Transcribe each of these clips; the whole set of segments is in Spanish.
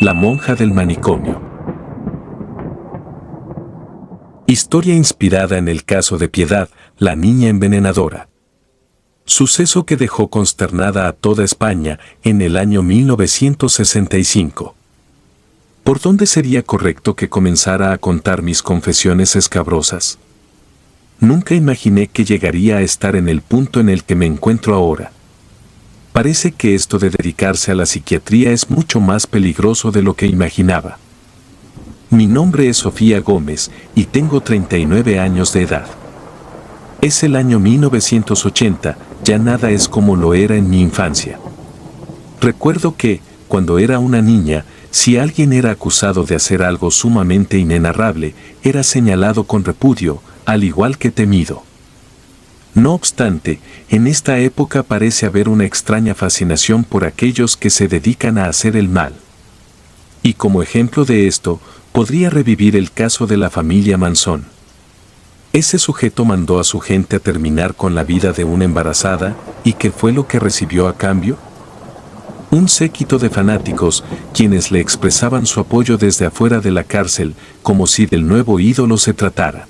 La monja del manicomio. Historia inspirada en el caso de Piedad, la niña envenenadora. Suceso que dejó consternada a toda España en el año 1965. ¿Por dónde sería correcto que comenzara a contar mis confesiones escabrosas? Nunca imaginé que llegaría a estar en el punto en el que me encuentro ahora. Parece que esto de dedicarse a la psiquiatría es mucho más peligroso de lo que imaginaba. Mi nombre es Sofía Gómez y tengo 39 años de edad. Es el año 1980, ya nada es como lo era en mi infancia. Recuerdo que, cuando era una niña, si alguien era acusado de hacer algo sumamente inenarrable, era señalado con repudio, al igual que temido. No obstante, en esta época parece haber una extraña fascinación por aquellos que se dedican a hacer el mal. Y como ejemplo de esto, podría revivir el caso de la familia Manson. Ese sujeto mandó a su gente a terminar con la vida de una embarazada, ¿y qué fue lo que recibió a cambio? Un séquito de fanáticos, quienes le expresaban su apoyo desde afuera de la cárcel, como si del nuevo ídolo se tratara.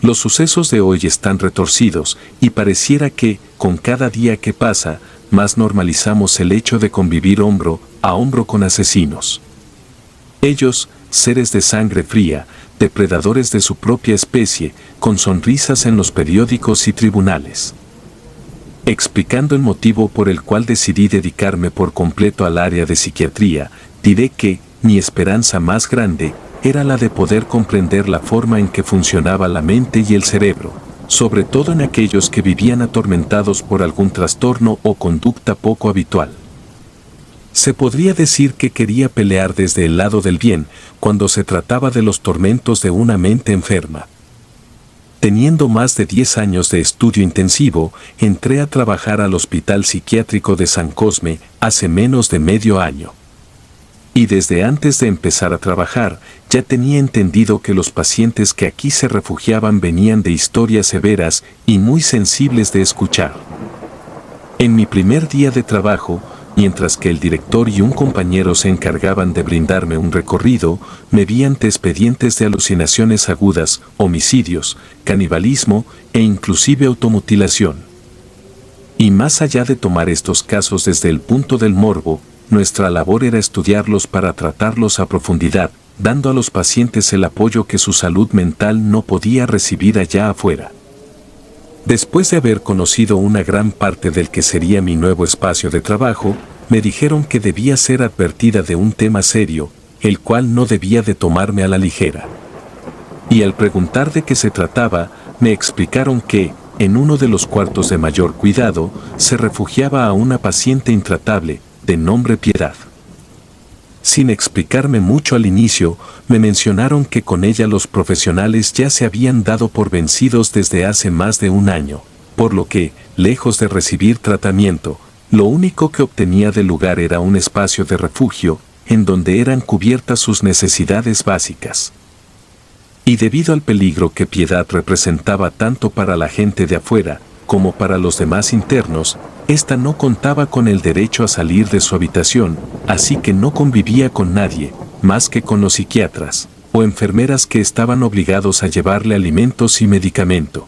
Los sucesos de hoy están retorcidos, y pareciera que, con cada día que pasa, más normalizamos el hecho de convivir hombro a hombro con asesinos. Ellos, seres de sangre fría, depredadores de su propia especie, con sonrisas en los periódicos y tribunales. Explicando el motivo por el cual decidí dedicarme por completo al área de psiquiatría, diré que mi esperanza más grande era la de poder comprender la forma en que funcionaba la mente y el cerebro, sobre todo en aquellos que vivían atormentados por algún trastorno o conducta poco habitual. Se podría decir que quería pelear desde el lado del bien cuando se trataba de los tormentos de una mente enferma. Teniendo más de 10 años de estudio intensivo, entré a trabajar al Hospital Psiquiátrico de San Cosme hace menos de medio año. Y desde antes de empezar a trabajar, ya tenía entendido que los pacientes que aquí se refugiaban venían de historias severas y muy sensibles de escuchar. En mi primer día de trabajo, mientras que el director y un compañero se encargaban de brindarme un recorrido, me vi ante expedientes de alucinaciones agudas, homicidios, canibalismo e inclusive automutilación. Y más allá de tomar estos casos desde el punto del morbo, nuestra labor era estudiarlos para tratarlos a profundidad, dando a los pacientes el apoyo que su salud mental no podía recibir allá afuera. Después de haber conocido una gran parte del que sería mi nuevo espacio de trabajo, me dijeron que debía ser advertida de un tema serio, el cual no debía de tomarme a la ligera. Y al preguntar de qué se trataba, me explicaron que, en uno de los cuartos de mayor cuidado, se refugiaba a una paciente intratable, de nombre Piedad. Sin explicarme mucho al inicio, me mencionaron que con ella los profesionales ya se habían dado por vencidos desde hace más de un año, por lo que, lejos de recibir tratamiento, lo único que obtenía del lugar era un espacio de refugio, en donde eran cubiertas sus necesidades básicas. Y debido al peligro que Piedad representaba tanto para la gente de afuera, como para los demás internos, ésta no contaba con el derecho a salir de su habitación, así que no convivía con nadie, más que con los psiquiatras, o enfermeras que estaban obligados a llevarle alimentos y medicamento.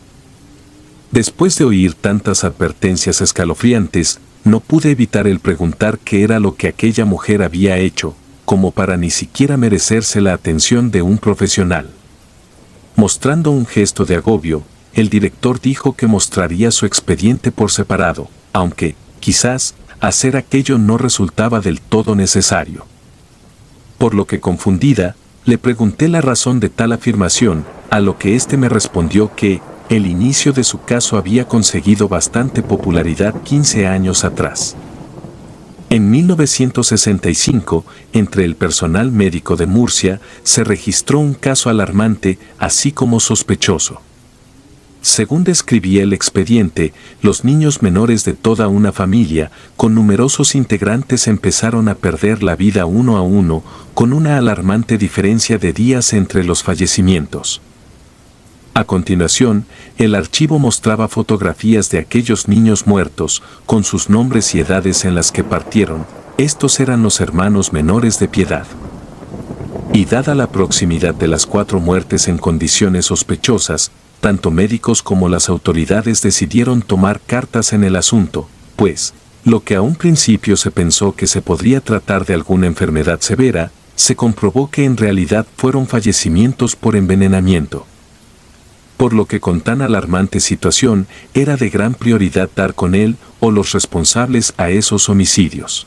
Después de oír tantas advertencias escalofriantes, no pude evitar el preguntar qué era lo que aquella mujer había hecho, como para ni siquiera merecerse la atención de un profesional. Mostrando un gesto de agobio, el director dijo que mostraría su expediente por separado, aunque, quizás, hacer aquello no resultaba del todo necesario. Por lo que confundida, le pregunté la razón de tal afirmación, a lo que éste me respondió que, el inicio de su caso había conseguido bastante popularidad 15 años atrás. En 1965, entre el personal médico de Murcia, se registró un caso alarmante, así como sospechoso. Según describía el expediente, los niños menores de toda una familia, con numerosos integrantes, empezaron a perder la vida uno a uno, con una alarmante diferencia de días entre los fallecimientos. A continuación, el archivo mostraba fotografías de aquellos niños muertos, con sus nombres y edades en las que partieron, Estos eran los hermanos menores de Piedad. Y dada la proximidad de las 4 muertes en condiciones sospechosas, tanto médicos como las autoridades decidieron tomar cartas en el asunto, pues, lo que a un principio se pensó que se podría tratar de alguna enfermedad severa, se comprobó que en realidad fueron fallecimientos por envenenamiento. Por lo que con tan alarmante situación, era de gran prioridad dar con él o los responsables a esos homicidios.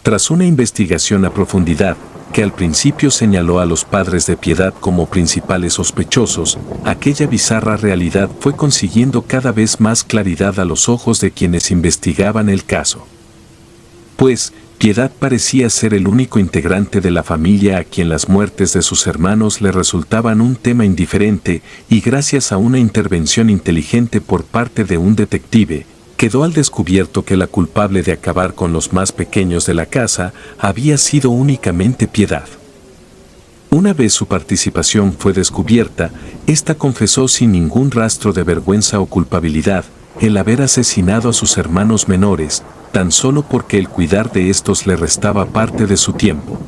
Tras una investigación a profundidad, que al principio señaló a los padres de Piedad como principales sospechosos, aquella bizarra realidad fue consiguiendo cada vez más claridad a los ojos de quienes investigaban el caso. Pues, Piedad parecía ser el único integrante de la familia a quien las muertes de sus hermanos le resultaban un tema indiferente, y gracias a una intervención inteligente por parte de un detective, quedó al descubierto que la culpable de acabar con los más pequeños de la casa había sido únicamente Piedad. Una vez su participación fue descubierta, ésta confesó sin ningún rastro de vergüenza o culpabilidad el haber asesinado a sus hermanos menores, tan solo porque el cuidar de estos le restaba parte de su tiempo.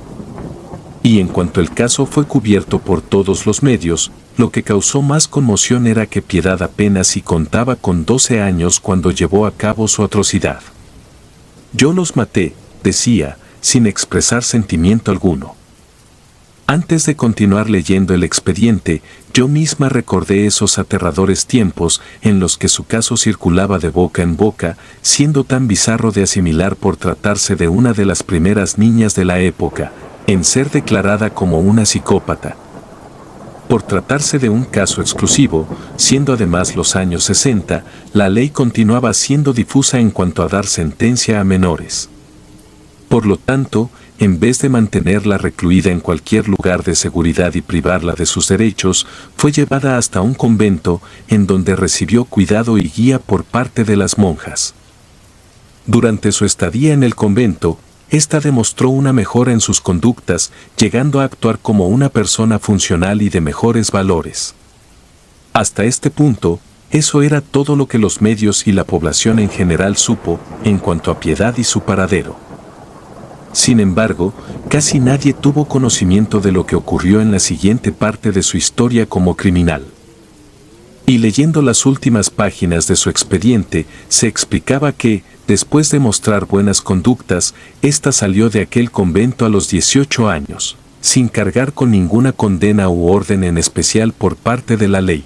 Y en cuanto el caso fue cubierto por todos los medios, lo que causó más conmoción era que Piedad apenas si contaba con 12 años cuando llevó a cabo su atrocidad. Yo los maté, decía, sin expresar sentimiento alguno. Antes de continuar leyendo el expediente, yo misma recordé esos aterradores tiempos en los que su caso circulaba de boca en boca, siendo tan bizarro de asimilar por tratarse de una de las primeras niñas de la época, en ser declarada como una psicópata. Por tratarse de un caso exclusivo, siendo además los años 60, la ley continuaba siendo difusa en cuanto a dar sentencia a menores. Por lo tanto, en vez de mantenerla recluida en cualquier lugar de seguridad y privarla de sus derechos, fue llevada hasta un convento, en donde recibió cuidado y guía por parte de las monjas. Durante su estadía en el convento, ésta demostró una mejora en sus conductas, llegando a actuar como una persona funcional y de mejores valores. Hasta este punto, eso era todo lo que los medios y la población en general supo en cuanto a Piedad y su paradero. Sin embargo, casi nadie tuvo conocimiento de lo que ocurrió en la siguiente parte de su historia como criminal. Y leyendo las últimas páginas de su expediente, se explicaba que, después de mostrar buenas conductas, ésta salió de aquel convento a los 18 años, sin cargar con ninguna condena u orden en especial por parte de la ley.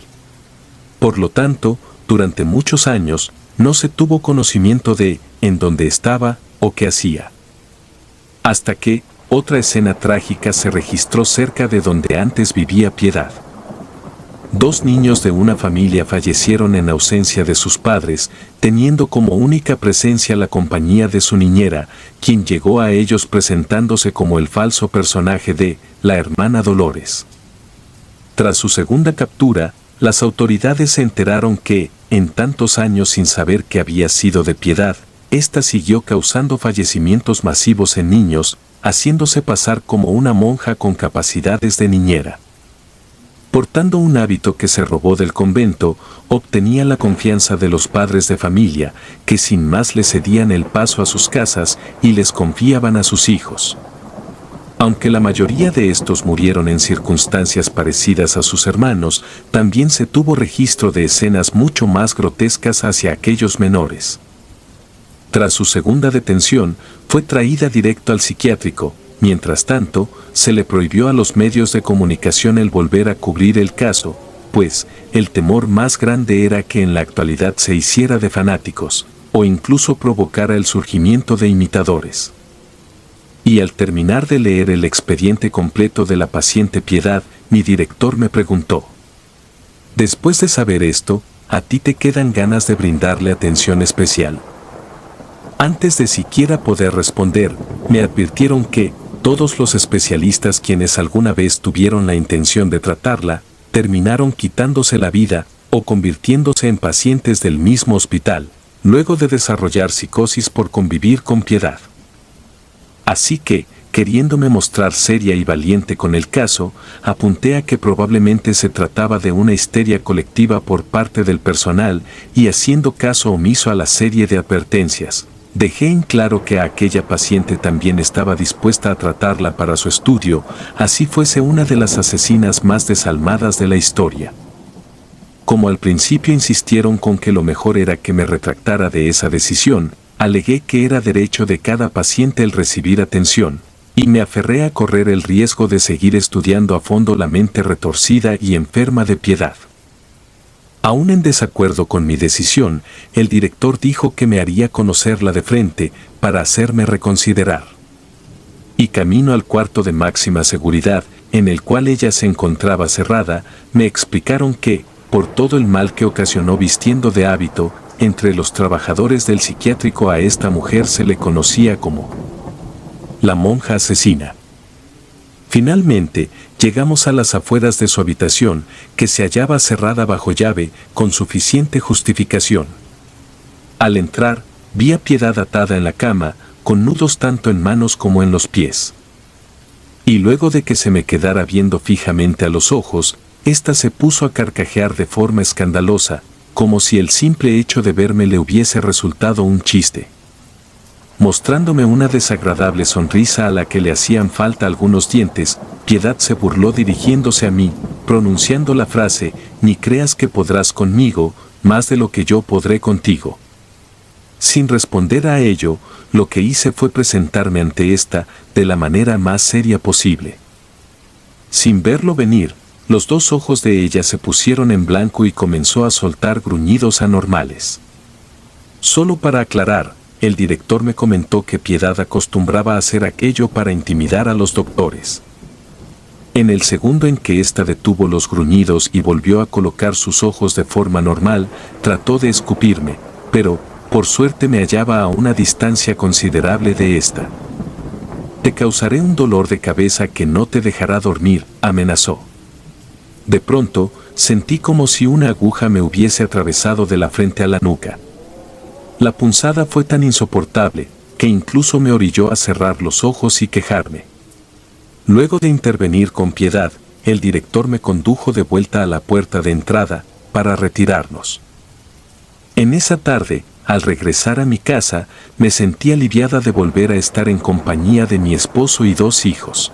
Por lo tanto, durante muchos años, no se tuvo conocimiento de en dónde estaba o qué hacía. Hasta que, otra escena trágica se registró cerca de donde antes vivía Piedad. 2 niños de una familia fallecieron en ausencia de sus padres, teniendo como única presencia la compañía de su niñera, quien llegó a ellos presentándose como el falso personaje de la hermana Dolores. Tras su segunda captura, las autoridades se enteraron que, en tantos años sin saber qué había sido de Piedad, ésta siguió causando fallecimientos masivos en niños, haciéndose pasar como una monja con capacidades de niñera. Portando un hábito que se robó del convento, obtenía la confianza de los padres de familia, que sin más le cedían el paso a sus casas y les confiaban a sus hijos. Aunque la mayoría de estos murieron en circunstancias parecidas a sus hermanos, también se tuvo registro de escenas mucho más grotescas hacia aquellos menores. Tras su segunda detención, fue traída directo al psiquiátrico. Mientras tanto, se le prohibió a los medios de comunicación el volver a cubrir el caso, pues el temor más grande era que en la actualidad se hiciera de fanáticos, o incluso provocara el surgimiento de imitadores. Y al terminar de leer el expediente completo de la paciente Piedad, mi director me preguntó: «Después de saber esto, ¿a ti te quedan ganas de brindarle atención especial?». Antes de siquiera poder responder, me advirtieron que todos los especialistas quienes alguna vez tuvieron la intención de tratarla, terminaron quitándose la vida o convirtiéndose en pacientes del mismo hospital, luego de desarrollar psicosis por convivir con Piedad. Así que, queriéndome mostrar seria y valiente con el caso, apunté a que probablemente se trataba de una histeria colectiva por parte del personal y haciendo caso omiso a la serie de advertencias. Dejé en claro que a aquella paciente también estaba dispuesta a tratarla para su estudio, así fuese una de las asesinas más desalmadas de la historia. Como al principio insistieron con que lo mejor era que me retractara de esa decisión, alegué que era derecho de cada paciente el recibir atención, y me aferré a correr el riesgo de seguir estudiando a fondo la mente retorcida y enferma de Piedad. Aún en desacuerdo con mi decisión, el director dijo que me haría conocerla de frente para hacerme reconsiderar. Y camino al cuarto de máxima seguridad, en el cual ella se encontraba cerrada, me explicaron que, por todo el mal que ocasionó vistiendo de hábito, entre los trabajadores del psiquiátrico a esta mujer se le conocía como la monja asesina. Finalmente, llegamos a las afueras de su habitación, que se hallaba cerrada bajo llave, con suficiente justificación. Al entrar, vi a Piedad atada en la cama, con nudos tanto en manos como en los pies. Y luego de que se me quedara viendo fijamente a los ojos, ésta se puso a carcajear de forma escandalosa, como si el simple hecho de verme le hubiese resultado un chiste. Mostrándome una desagradable sonrisa a la que le hacían falta algunos dientes, Piedad se burló dirigiéndose a mí, pronunciando la frase: «Ni creas que podrás conmigo, más de lo que yo podré contigo». Sin responder a ello, lo que hice fue presentarme ante ésta de la manera más seria posible. Sin verlo venir, los dos ojos de ella se pusieron en blanco y comenzó a soltar gruñidos anormales. Solo para aclarar, el director me comentó que Piedad acostumbraba a hacer aquello para intimidar a los doctores. En el segundo en que ésta detuvo los gruñidos y volvió a colocar sus ojos de forma normal, trató de escupirme, pero, por suerte me hallaba a una distancia considerable de ésta. «Te causaré un dolor de cabeza que no te dejará dormir», amenazó. De pronto, sentí como si una aguja me hubiese atravesado de la frente a la nuca. La punzada fue tan insoportable, que incluso me orilló a cerrar los ojos y quejarme. Luego de intervenir con Piedad, el director me condujo de vuelta a la puerta de entrada, para retirarnos. En esa tarde, al regresar a mi casa, me sentí aliviada de volver a estar en compañía de mi esposo y 2 hijos.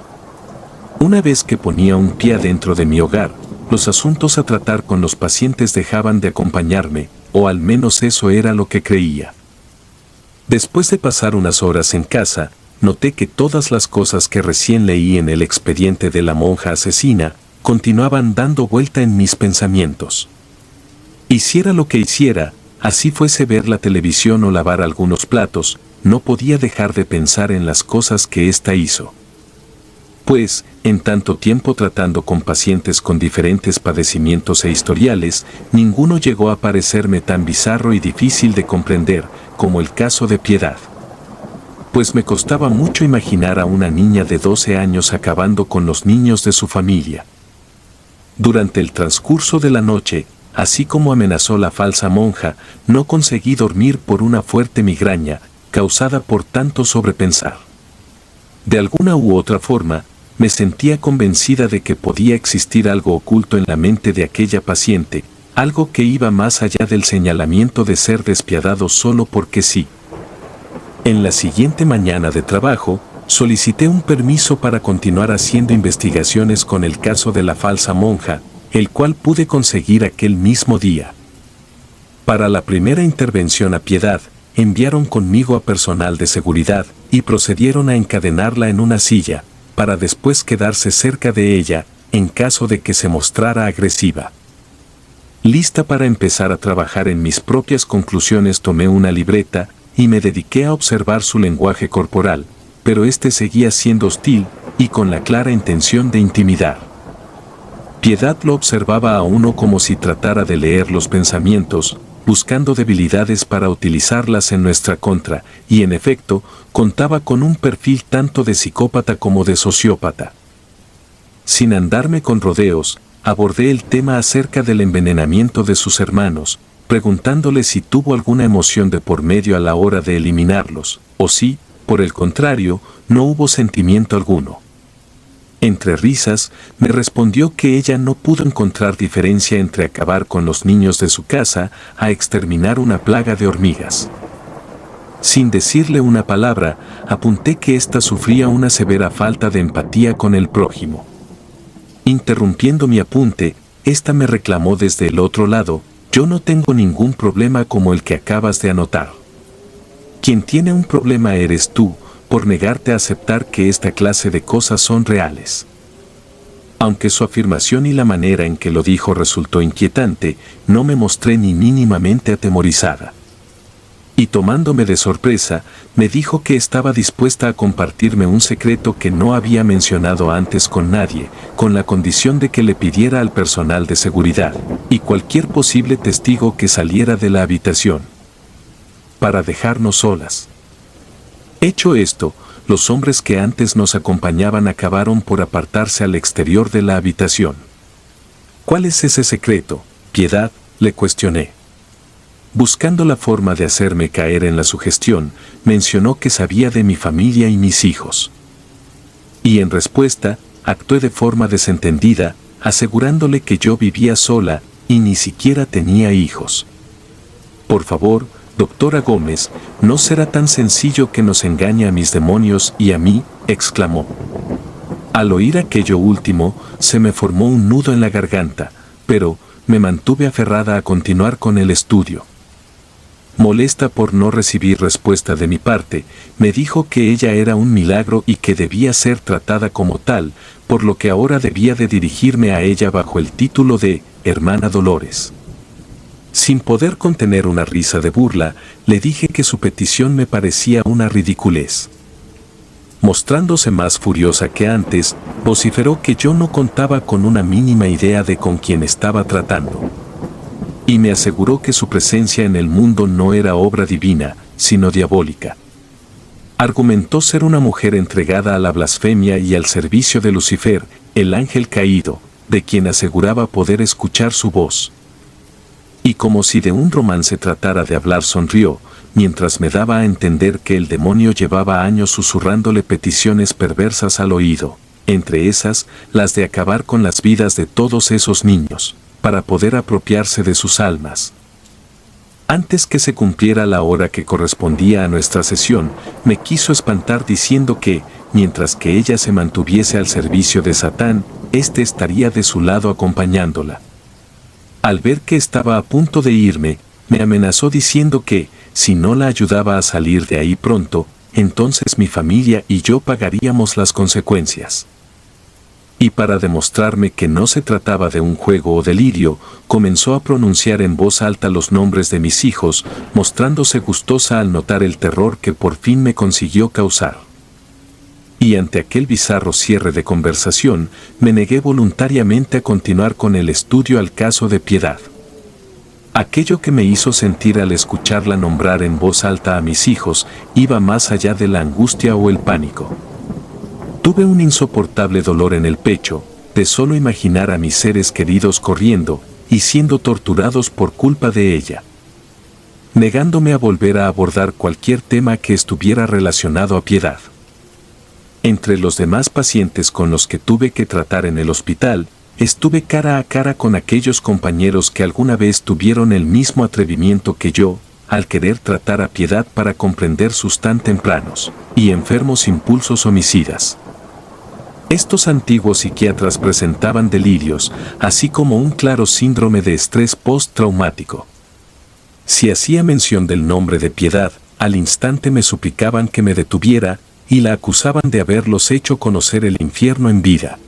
Una vez que ponía un pie dentro de mi hogar, los asuntos a tratar con los pacientes dejaban de acompañarme, o al menos eso era lo que creía. Después de pasar unas horas en casa, noté que todas las cosas que recién leí en el expediente de la monja asesina, continuaban dando vuelta en mis pensamientos. Hiciera lo que hiciera, así fuese ver la televisión o lavar algunos platos, no podía dejar de pensar en las cosas que ésta hizo. Pues, en tanto tiempo tratando con pacientes con diferentes padecimientos e historiales, ninguno llegó a parecerme tan bizarro y difícil de comprender como el caso de Piedad. Pues me costaba mucho imaginar a una niña de 12 años acabando con los niños de su familia. Durante el transcurso de la noche, así como amenazó la falsa monja, no conseguí dormir por una fuerte migraña, causada por tanto sobrepensar. De alguna u otra forma, me sentía convencida de que podía existir algo oculto en la mente de aquella paciente, algo que iba más allá del señalamiento de ser despiadado solo porque sí. En la siguiente mañana de trabajo, solicité un permiso para continuar haciendo investigaciones con el caso de la falsa monja, el cual pude conseguir aquel mismo día. Para la primera intervención a Piedad, enviaron conmigo a personal de seguridad y procedieron a encadenarla en una silla, para después quedarse cerca de ella, en caso de que se mostrara agresiva. Lista para empezar a trabajar en mis propias conclusiones, tomé una libreta y me dediqué a observar su lenguaje corporal, pero este seguía siendo hostil y con la clara intención de intimidar. Piedad lo observaba a uno como si tratara de leer los pensamientos, buscando debilidades para utilizarlas en nuestra contra, y en efecto, contaba con un perfil tanto de psicópata como de sociópata. Sin andarme con rodeos, abordé el tema acerca del envenenamiento de sus hermanos, preguntándole si tuvo alguna emoción de por medio a la hora de eliminarlos, o si, por el contrario, no hubo sentimiento alguno. Entre risas, me respondió que ella no pudo encontrar diferencia entre acabar con los niños de su casa a exterminar una plaga de hormigas. Sin decirle una palabra, apunté que ésta sufría una severa falta de empatía con el prójimo. Interrumpiendo mi apunte, ésta me reclamó desde el otro lado: yo no tengo ningún problema como el que acabas de anotar. Quien tiene un problema eres tú, por negarte a aceptar que esta clase de cosas son reales. Aunque su afirmación y la manera en que lo dijo resultó inquietante, no me mostré ni mínimamente atemorizada. Y tomándome de sorpresa, me dijo que estaba dispuesta a compartirme un secreto que no había mencionado antes con nadie, con la condición de que le pidiera al personal de seguridad y cualquier posible testigo que saliera de la habitación, para dejarnos solas. Hecho esto, los hombres que antes nos acompañaban acabaron por apartarse al exterior de la habitación. ¿Cuál es ese secreto, Piedad?, le cuestioné. Buscando la forma de hacerme caer en la sugestión, mencionó que sabía de mi familia y mis hijos. Y en respuesta, actué de forma desentendida, asegurándole que yo vivía sola y ni siquiera tenía hijos. Por favor, doctora Gómez, no será tan sencillo que nos engañe a mis demonios y a mí, exclamó. Al oír aquello último, se me formó un nudo en la garganta, pero me mantuve aferrada a continuar con el estudio. Molesta por no recibir respuesta de mi parte, me dijo que ella era un milagro y que debía ser tratada como tal, por lo que ahora debía de dirigirme a ella bajo el título de Hermana Dolores. Sin poder contener una risa de burla, le dije que su petición me parecía una ridiculez. Mostrándose más furiosa que antes, vociferó que yo no contaba con una mínima idea de con quién estaba tratando. Y me aseguró que su presencia en el mundo no era obra divina, sino diabólica. Argumentó ser una mujer entregada a la blasfemia y al servicio de Lucifer, el ángel caído, de quien aseguraba poder escuchar su voz. Y como si de un romance tratara de hablar, sonrió, mientras me daba a entender que el demonio llevaba años susurrándole peticiones perversas al oído, entre esas, las de acabar con las vidas de todos esos niños, para poder apropiarse de sus almas. Antes que se cumpliera la hora que correspondía a nuestra sesión, me quiso espantar diciendo que, mientras que ella se mantuviese al servicio de Satán, éste estaría de su lado acompañándola. Al ver que estaba a punto de irme, me amenazó diciendo que, si no la ayudaba a salir de ahí pronto, entonces mi familia y yo pagaríamos las consecuencias. Y para demostrarme que no se trataba de un juego o delirio, comenzó a pronunciar en voz alta los nombres de mis hijos, mostrándose gustosa al notar el terror que por fin me consiguió causar. Y ante aquel bizarro cierre de conversación, me negué voluntariamente a continuar con el estudio al caso de Piedad. Aquello que me hizo sentir al escucharla nombrar en voz alta a mis hijos iba más allá de la angustia o el pánico. Tuve un insoportable dolor en el pecho, de solo imaginar a mis seres queridos corriendo y siendo torturados por culpa de ella. Negándome a volver a abordar cualquier tema que estuviera relacionado a Piedad. Entre los demás pacientes con los que tuve que tratar en el hospital, estuve cara a cara con aquellos compañeros que alguna vez tuvieron el mismo atrevimiento que yo, al querer tratar a Piedad para comprender sus tan tempranos y enfermos impulsos homicidas. Estos antiguos psiquiatras presentaban delirios, así como un claro síndrome de estrés postraumático. Si hacía mención del nombre de Piedad, al instante me suplicaban que me detuviera y la acusaban de haberlos hecho conocer el infierno en vida.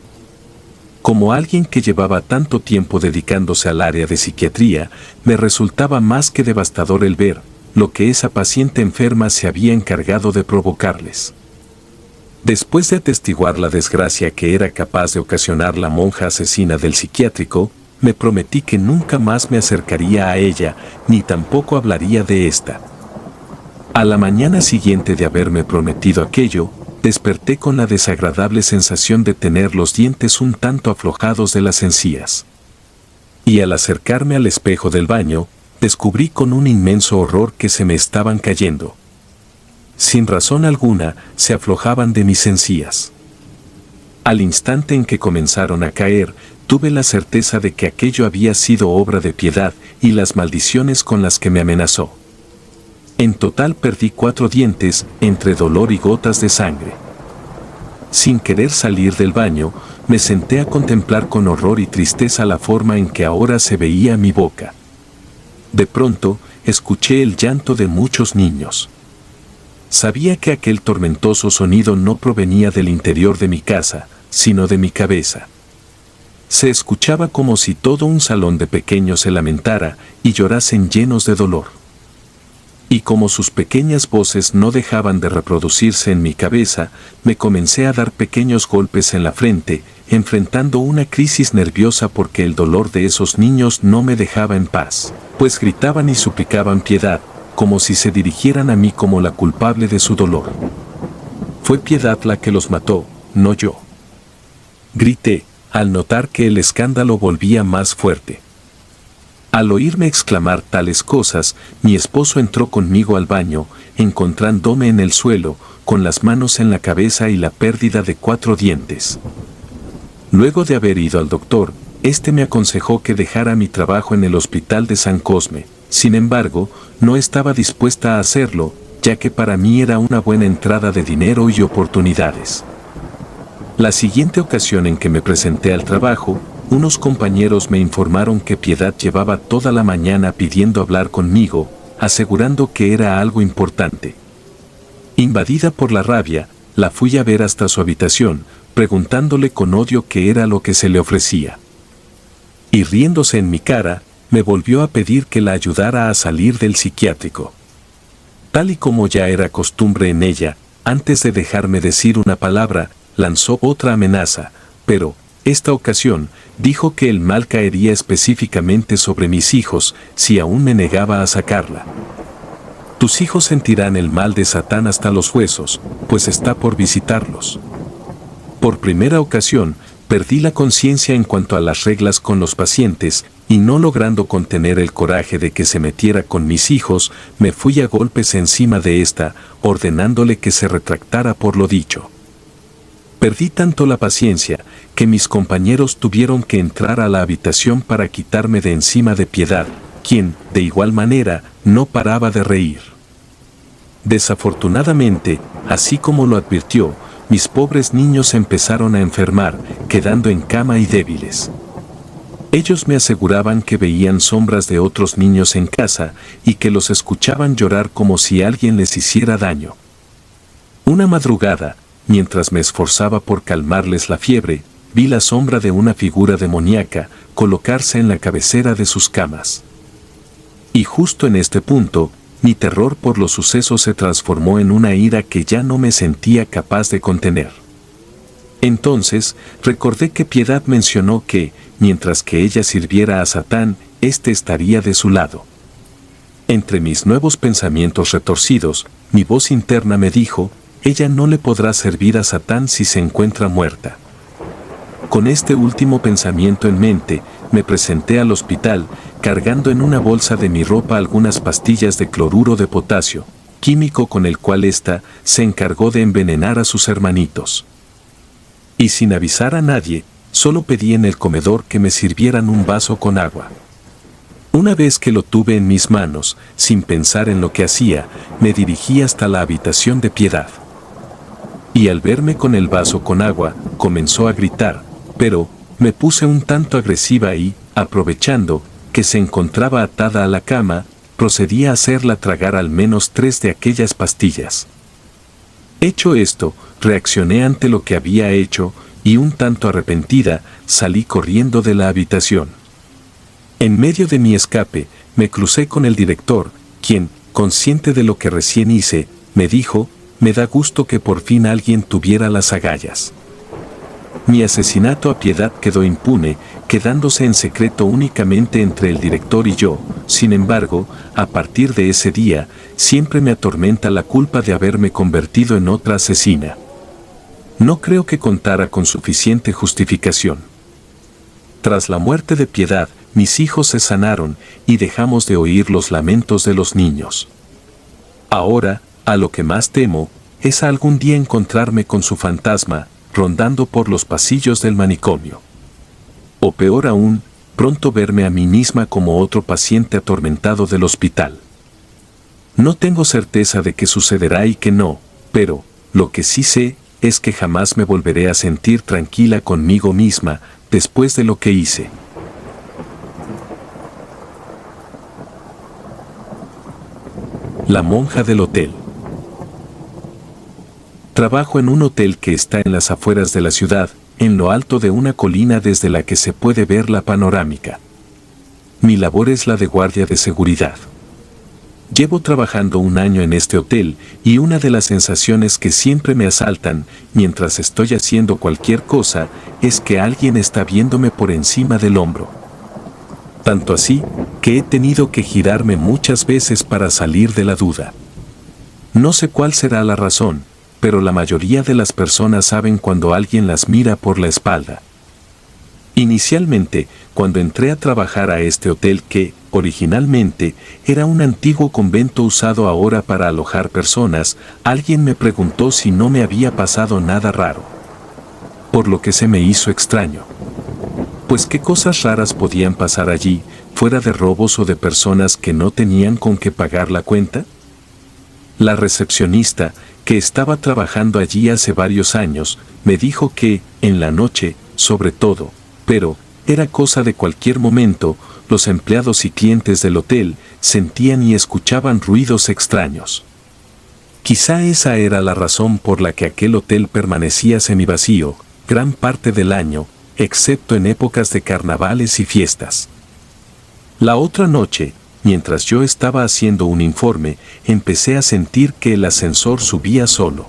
Como alguien que llevaba tanto tiempo dedicándose al área de psiquiatría, me resultaba más que devastador el ver lo que esa paciente enferma se había encargado de provocarles. Después de atestiguar la desgracia que era capaz de ocasionar la monja asesina del psiquiátrico, me prometí que nunca más me acercaría a ella, ni tampoco hablaría de esta. A la mañana siguiente de haberme prometido aquello, desperté con la desagradable sensación de tener los dientes un tanto aflojados de las encías. Y al acercarme al espejo del baño, descubrí con un inmenso horror que se me estaban cayendo. Sin razón alguna, se aflojaban de mis encías. Al instante en que comenzaron a caer, tuve la certeza de que aquello había sido obra de Piedad y las maldiciones con las que me amenazó. En total perdí 4 dientes entre dolor y gotas de sangre. Sin querer salir del baño, me senté a contemplar con horror y tristeza la forma en que ahora se veía mi boca. De pronto, escuché el llanto de muchos niños. Sabía que aquel tormentoso sonido no provenía del interior de mi casa, sino de mi cabeza. Se escuchaba como si todo un salón de pequeños se lamentara y llorasen llenos de dolor. Y como sus pequeñas voces no dejaban de reproducirse en mi cabeza, me comencé a dar pequeños golpes en la frente, enfrentando una crisis nerviosa porque el dolor de esos niños no me dejaba en paz, pues gritaban y suplicaban piedad, como si se dirigieran a mí como la culpable de su dolor. Fue Piedad la que los mató, no yo. Grité, al notar que el escándalo volvía más fuerte. Al oírme exclamar tales cosas, mi esposo entró conmigo al baño, encontrándome en el suelo, con las manos en la cabeza y la pérdida de 4 dientes. Luego de haber ido al doctor, este me aconsejó que dejara mi trabajo en el hospital de San Cosme. Sin embargo, no estaba dispuesta a hacerlo, ya que para mí era una buena entrada de dinero y oportunidades. La siguiente ocasión en que me presenté al trabajo, unos compañeros me informaron que Piedad llevaba toda la mañana pidiendo hablar conmigo, asegurando que era algo importante. Invadida por la rabia, la fui a ver hasta su habitación, preguntándole con odio qué era lo que se le ofrecía. Y riéndose en mi cara, me volvió a pedir que la ayudara a salir del psiquiátrico. Tal y como ya era costumbre en ella, antes de dejarme decir una palabra, lanzó otra amenaza, pero, esta ocasión, dijo que el mal caería específicamente sobre mis hijos si aún me negaba a sacarla. Tus hijos sentirán el mal de Satán hasta los huesos, pues está por visitarlos. Por primera ocasión, perdí la conciencia en cuanto a las reglas con los pacientes, y no logrando contener el coraje de que se metiera con mis hijos, me fui a golpes encima de esta, ordenándole que se retractara por lo dicho. Perdí tanto la paciencia, que mis compañeros tuvieron que entrar a la habitación para quitarme de encima de Piedad, quien, de igual manera, no paraba de reír. Desafortunadamente, así como lo advirtió, mis pobres niños empezaron a enfermar, quedando en cama y débiles. Ellos me aseguraban que veían sombras de otros niños en casa y que los escuchaban llorar como si alguien les hiciera daño. Una madrugada, mientras me esforzaba por calmarles la fiebre, vi la sombra de una figura demoníaca colocarse en la cabecera de sus camas. Y justo en este punto, mi terror por los sucesos se transformó en una ira que ya no me sentía capaz de contener. Entonces, recordé que Piedad mencionó que, mientras que ella sirviera a Satán, éste estaría de su lado. Entre mis nuevos pensamientos retorcidos, mi voz interna me dijo, ella no le podrá servir a Satán si se encuentra muerta. Con este último pensamiento en mente, me presenté al hospital, cargando en una bolsa de mi ropa algunas pastillas de cloruro de potasio, químico con el cual ésta se encargó de envenenar a sus hermanitos. Y sin avisar a nadie, solo pedí en el comedor que me sirvieran un vaso con agua. Una vez que lo tuve en mis manos, sin pensar en lo que hacía, me dirigí hasta la habitación de Piedad. Y al verme con el vaso con agua, comenzó a gritar, pero me puse un tanto agresiva y, aprovechando que se encontraba atada a la cama, procedí a hacerla tragar al menos 3 de aquellas pastillas. Hecho esto, reaccioné ante lo que había hecho y un tanto arrepentida, salí corriendo de la habitación. En medio de mi escape, me crucé con el director, quien, consciente de lo que recién hice, me dijo, me da gusto que por fin alguien tuviera las agallas. Mi asesinato a Piedad quedó impune, quedándose en secreto únicamente entre el director y yo. Sin embargo, a partir de ese día, siempre me atormenta la culpa de haberme convertido en otra asesina. No creo que contara con suficiente justificación. Tras la muerte de Piedad, mis hijos se sanaron y dejamos de oír los lamentos de los niños. Ahora, a lo que más temo, es a algún día encontrarme con su fantasma, rondando por los pasillos del manicomio. O peor aún, pronto verme a mí misma como otro paciente atormentado del hospital. No tengo certeza de que sucederá y que no, pero, lo que sí sé, es que jamás me volveré a sentir tranquila conmigo misma, después de lo que hice. La monja del hotel. Trabajo en un hotel que está en las afueras de la ciudad, en lo alto de una colina desde la que se puede ver la panorámica. Mi labor es la de guardia de seguridad. Llevo trabajando un año en este hotel y una de las sensaciones que siempre me asaltan mientras estoy haciendo cualquier cosa es que alguien está viéndome por encima del hombro. Tanto así que he tenido que girarme muchas veces para salir de la duda. No sé cuál será la razón, pero la mayoría de las personas saben cuando alguien las mira por la espalda. Inicialmente, cuando entré a trabajar a este hotel que, originalmente, era un antiguo convento usado ahora para alojar personas, alguien me preguntó si no me había pasado nada raro. Por lo que se me hizo extraño. Pues qué cosas raras podían pasar allí, fuera de robos o de personas que no tenían con qué pagar la cuenta. La recepcionista, que estaba trabajando allí hace varios años, me dijo que, en la noche, sobre todo, pero, era cosa de cualquier momento, los empleados y clientes del hotel sentían y escuchaban ruidos extraños. Quizá esa era la razón por la que aquel hotel permanecía semivacío, gran parte del año, excepto en épocas de carnavales y fiestas. La otra noche, mientras yo estaba haciendo un informe, empecé a sentir que el ascensor subía solo.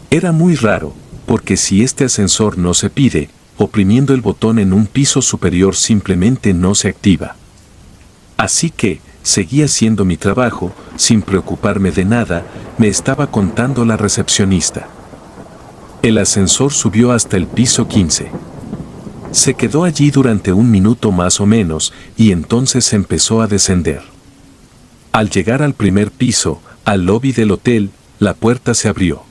Era muy raro, porque si este ascensor no se pide, oprimiendo el botón en un piso superior simplemente no se activa. Así que, seguí haciendo mi trabajo, sin preocuparme de nada, me estaba contando la recepcionista. El ascensor subió hasta el piso 15. Se quedó allí durante un minuto más o menos, y entonces empezó a descender. Al llegar al primer piso, al lobby del hotel, la puerta se abrió.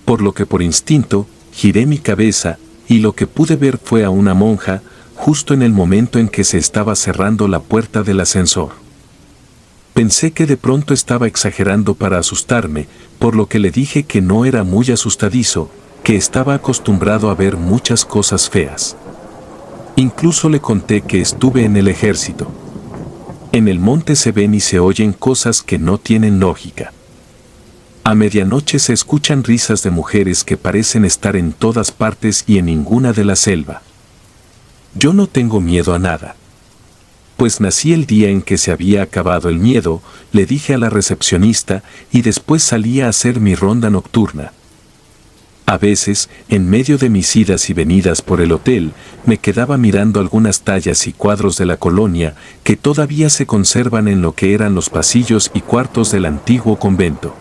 Por lo que por instinto, giré mi cabeza, y lo que pude ver fue a una monja, justo en el momento en que se estaba cerrando la puerta del ascensor. Pensé que de pronto estaba exagerando para asustarme, por lo que le dije que no era muy asustadizo, que estaba acostumbrado a ver muchas cosas feas. Incluso le conté que estuve en el ejército. En el monte se ven y se oyen cosas que no tienen lógica. A medianoche se escuchan risas de mujeres que parecen estar en todas partes y en ninguna de la selva. Yo no tengo miedo a nada. Pues nací el día en que se había acabado el miedo, le dije a la recepcionista, y después salí a hacer mi ronda nocturna. A veces, en medio de mis idas y venidas por el hotel, me quedaba mirando algunas tallas y cuadros de la colonia que todavía se conservan en lo que eran los pasillos y cuartos del antiguo convento.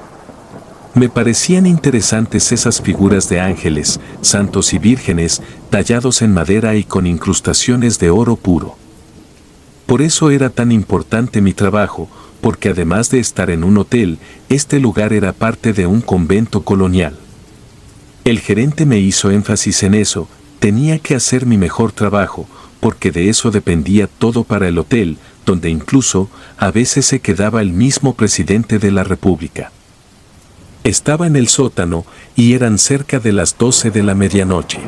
Me parecían interesantes esas figuras de ángeles, santos y vírgenes, tallados en madera y con incrustaciones de oro puro. Por eso era tan importante mi trabajo, porque además de estar en un hotel, este lugar era parte de un convento colonial. El gerente me hizo énfasis en eso, tenía que hacer mi mejor trabajo, porque de eso dependía todo para el hotel, donde incluso, a veces se quedaba el mismo presidente de la República. Estaba en el sótano, y eran cerca de las 12 de la medianoche.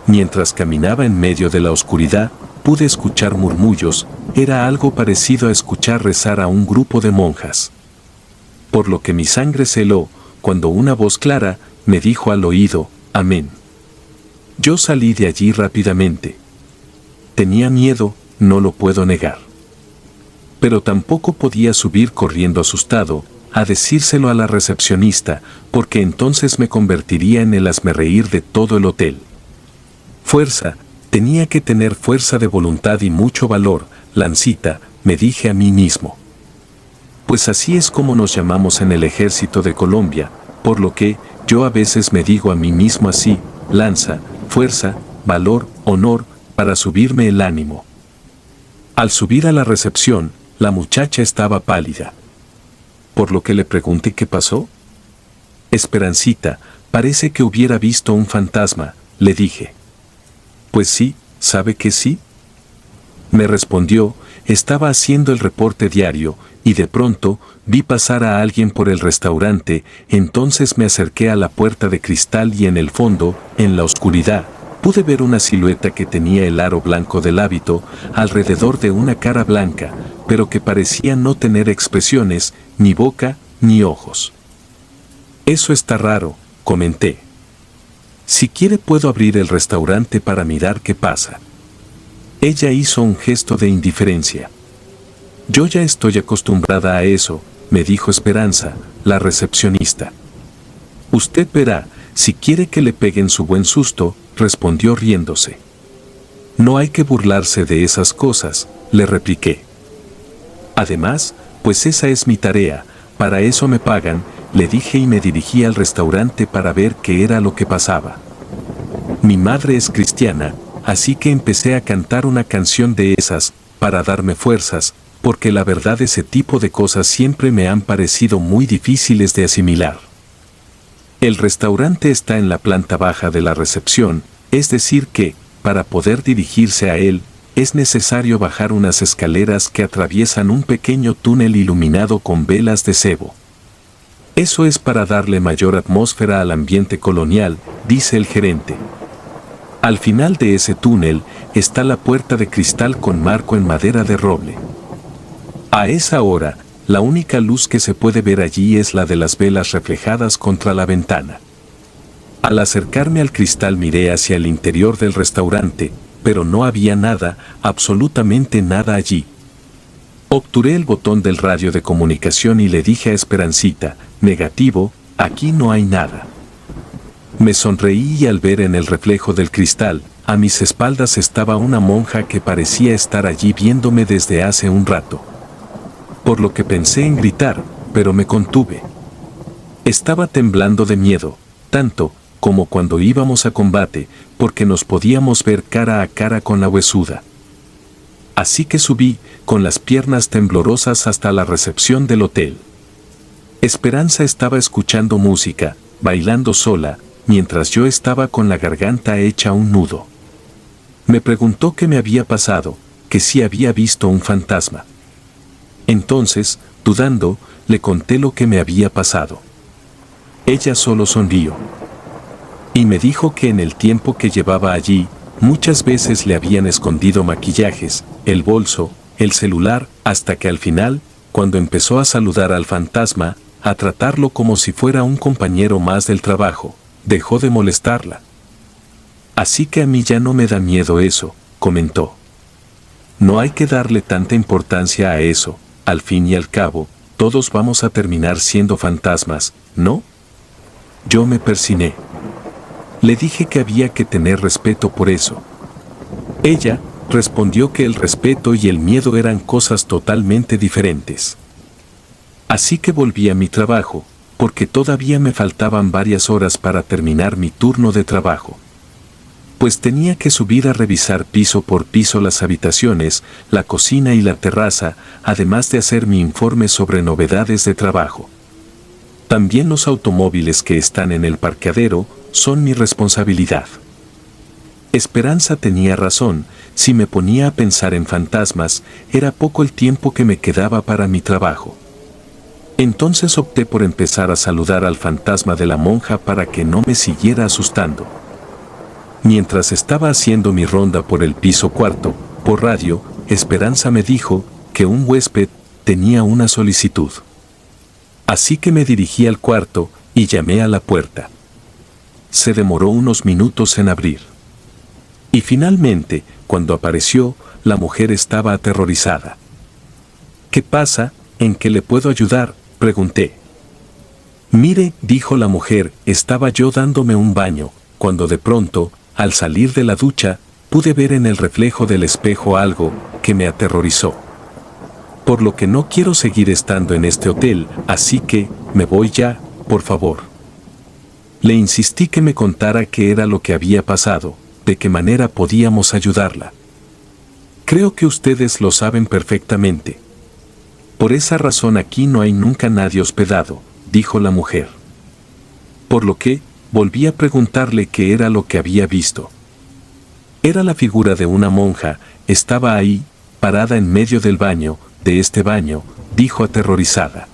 Mientras caminaba en medio de la oscuridad, pude escuchar murmullos, era algo parecido a escuchar rezar a un grupo de monjas. Por lo que mi sangre se heló, cuando una voz clara me dijo al oído, «Amén». Yo salí de allí rápidamente. Tenía miedo, no lo puedo negar. Pero tampoco podía subir corriendo asustado, a decírselo a la recepcionista, porque entonces me convertiría en el hazmerreír de todo el hotel. Fuerza, tenía que tener fuerza de voluntad y mucho valor, Lancita, me dije a mí mismo. Pues así es como nos llamamos en el ejército de Colombia, por lo que, yo a veces me digo a mí mismo así, lanza, fuerza, valor, honor, para subirme el ánimo. Al subir a la recepción, la muchacha estaba pálida. Por lo que le pregunté qué pasó. Esperancita, parece que hubiera visto un fantasma, le dije. Pues sí, ¿sabe que sí? Me respondió, estaba haciendo el reporte diario, y de pronto, vi pasar a alguien por el restaurante, entonces me acerqué a la puerta de cristal y en el fondo, en la oscuridad, pude ver una silueta que tenía el aro blanco del hábito, alrededor de una cara blanca, pero que parecía no tener expresiones, ni boca, ni ojos. Eso está raro, comenté. Si quiere puedo abrir el restaurante para mirar qué pasa. Ella hizo un gesto de indiferencia. Yo ya estoy acostumbrada a eso, me dijo Esperanza, la recepcionista. Usted verá, si quiere que le peguen su buen susto, respondió riéndose. No hay que burlarse de esas cosas, le repliqué. Además, pues esa es mi tarea, para eso me pagan, le dije y me dirigí al restaurante para ver qué era lo que pasaba. Mi madre es cristiana, así que empecé a cantar una canción de esas, para darme fuerzas, porque la verdad ese tipo de cosas siempre me han parecido muy difíciles de asimilar. El restaurante está en la planta baja de la recepción, es decir que, para poder dirigirse a él, es necesario bajar unas escaleras que atraviesan un pequeño túnel iluminado con velas de cebo. Eso es para darle mayor atmósfera al ambiente colonial, dice el gerente. Al final de ese túnel está la puerta de cristal con marco en madera de roble. A esa hora, la única luz que se puede ver allí es la de las velas reflejadas contra la ventana. Al acercarme al cristal miré hacia el interior del restaurante, pero no había nada, absolutamente nada allí. Obturé el botón del radio de comunicación y le dije a Esperancita, negativo, aquí no hay nada. Me sonreí y al ver en el reflejo del cristal, a mis espaldas estaba una monja que parecía estar allí viéndome desde hace un rato. Por lo que pensé en gritar, pero me contuve. Estaba temblando de miedo, tanto como cuando íbamos a combate, porque nos podíamos ver cara a cara con la huesuda. Así que subí, con las piernas temblorosas hasta la recepción del hotel. Esperanza estaba escuchando música, bailando sola, mientras yo estaba con la garganta hecha un nudo. Me preguntó qué me había pasado, que si había visto un fantasma. Entonces, dudando, le conté lo que me había pasado. Ella solo sonrió. Y me dijo que en el tiempo que llevaba allí, muchas veces le habían escondido maquillajes, el bolso, el celular, hasta que al final, cuando empezó a saludar al fantasma, a tratarlo como si fuera un compañero más del trabajo, dejó de molestarla. Así que a mí ya no me da miedo eso, comentó. No hay que darle tanta importancia a eso, al fin y al cabo, todos vamos a terminar siendo fantasmas, ¿no? Yo me persigné. Le dije que había que tener respeto por eso. Ella respondió que el respeto y el miedo eran cosas totalmente diferentes. Así que volví a mi trabajo, porque todavía me faltaban varias horas para terminar mi turno de trabajo. Pues tenía que subir a revisar piso por piso las habitaciones, la cocina y la terraza, además de hacer mi informe sobre novedades de trabajo. También los automóviles que están en el parqueadero son mi responsabilidad. Esperanza tenía razón, si me ponía a pensar en fantasmas, era poco el tiempo que me quedaba para mi trabajo. Entonces opté por empezar a saludar al fantasma de la monja para que no me siguiera asustando. Mientras estaba haciendo mi ronda por el piso cuarto, por radio, Esperanza me dijo que un huésped tenía una solicitud. Así que me dirigí al cuarto y llamé a la puerta. Se demoró unos minutos en abrir. Y finalmente, cuando apareció, la mujer estaba aterrorizada. ¿Qué pasa? ¿En qué le puedo ayudar?, pregunté. Mire, dijo la mujer, estaba yo dándome un baño, cuando de pronto, al salir de la ducha, pude ver en el reflejo del espejo algo que me aterrorizó. Por lo que no quiero seguir estando en este hotel, así que, me voy ya, por favor. Le insistí que me contara qué era lo que había pasado, de qué manera podíamos ayudarla. Creo que ustedes lo saben perfectamente. Por esa razón aquí no hay nunca nadie hospedado, dijo la mujer. Por lo que, volví a preguntarle qué era lo que había visto. Era la figura de una monja, estaba ahí, parada en medio del baño, de este baño, dijo aterrorizada.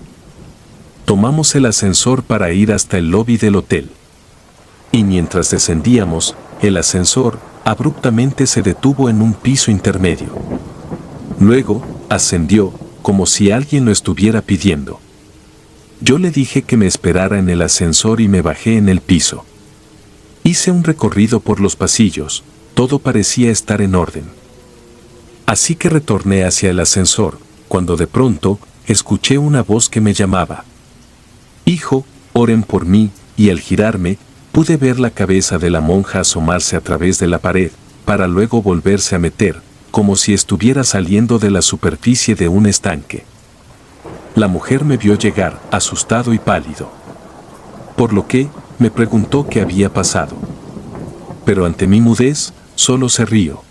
Tomamos el ascensor para ir hasta el lobby del hotel. Y mientras descendíamos, el ascensor abruptamente se detuvo en un piso intermedio. Luego, ascendió, como si alguien lo estuviera pidiendo. Yo le dije que me esperara en el ascensor y me bajé en el piso. Hice un recorrido por los pasillos, todo parecía estar en orden. Así que retorné hacia el ascensor, cuando de pronto, escuché una voz que me llamaba. Hijo, oren por mí, y al girarme, pude ver la cabeza de la monja asomarse a través de la pared, para luego volverse a meter, como si estuviera saliendo de la superficie de un estanque. La mujer me vio llegar, asustado y pálido. Por lo que, me preguntó qué había pasado. Pero ante mi mudez, solo se rió.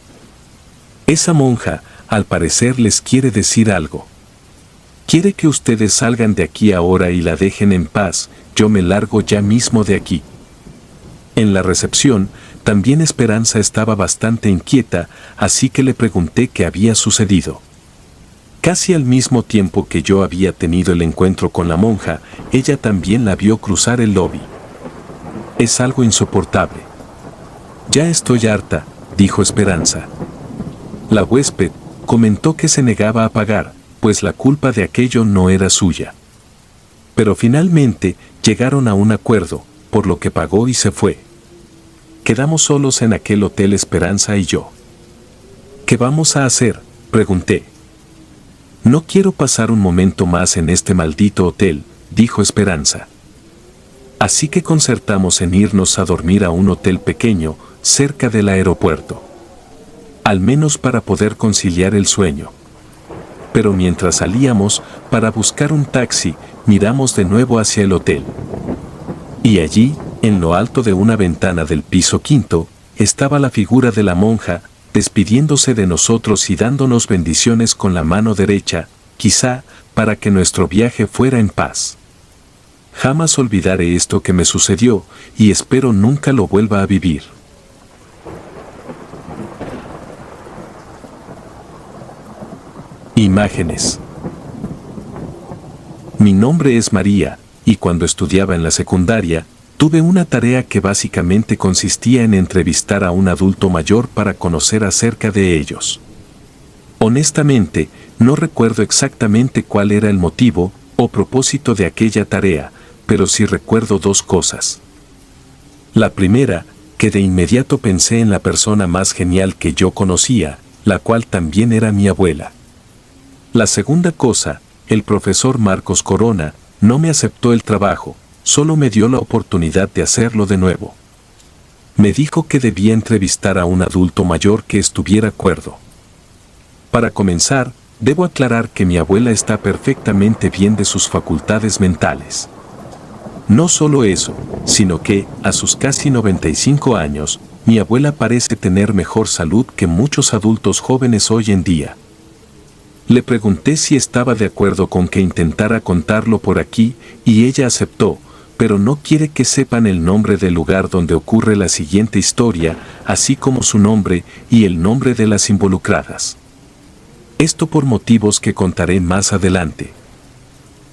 Esa monja, al parecer les quiere decir algo. Quiere que ustedes salgan de aquí ahora y la dejen en paz, yo me largo ya mismo de aquí. En la recepción, también Esperanza estaba bastante inquieta, así que le pregunté qué había sucedido. Casi al mismo tiempo que yo había tenido el encuentro con la monja, ella también la vio cruzar el lobby. Es algo insoportable. Ya estoy harta, dijo Esperanza. La huésped comentó que se negaba a pagar, pues la culpa de aquello no era suya. Pero finalmente llegaron a un acuerdo, por lo que pagó y se fue. Quedamos solos en aquel hotel Esperanza y yo. ¿Qué vamos a hacer?, pregunté. No quiero pasar un momento más en este maldito hotel, dijo Esperanza. Así que concertamos en irnos a dormir a un hotel pequeño, cerca del aeropuerto. Al menos para poder conciliar el sueño. Pero mientras salíamos, para buscar un taxi, miramos de nuevo hacia el hotel. Y allí, en lo alto de una ventana del piso quinto, estaba la figura de la monja, despidiéndose de nosotros y dándonos bendiciones con la mano derecha, quizá, para que nuestro viaje fuera en paz. Jamás olvidaré esto que me sucedió, y espero nunca lo vuelva a vivir. Imágenes. Mi nombre es María, y cuando estudiaba en la secundaria, tuve una tarea que básicamente consistía en entrevistar a un adulto mayor para conocer acerca de ellos. Honestamente, no recuerdo exactamente cuál era el motivo o propósito de aquella tarea, pero sí recuerdo dos cosas. La primera, que de inmediato pensé en la persona más genial que yo conocía, la cual también era mi abuela. La segunda cosa, el profesor Marcos Corona, no me aceptó el trabajo, solo me dio la oportunidad de hacerlo de nuevo. Me dijo que debía entrevistar a un adulto mayor que estuviera cuerdo. Para comenzar, debo aclarar que mi abuela está perfectamente bien de sus facultades mentales. No solo eso, sino que, a sus casi 95 años, mi abuela parece tener mejor salud que muchos adultos jóvenes hoy en día. Le pregunté si estaba de acuerdo con que intentara contarlo por aquí, y ella aceptó, pero no quiere que sepan el nombre del lugar donde ocurre la siguiente historia, así como su nombre y el nombre de las involucradas. Esto por motivos que contaré más adelante.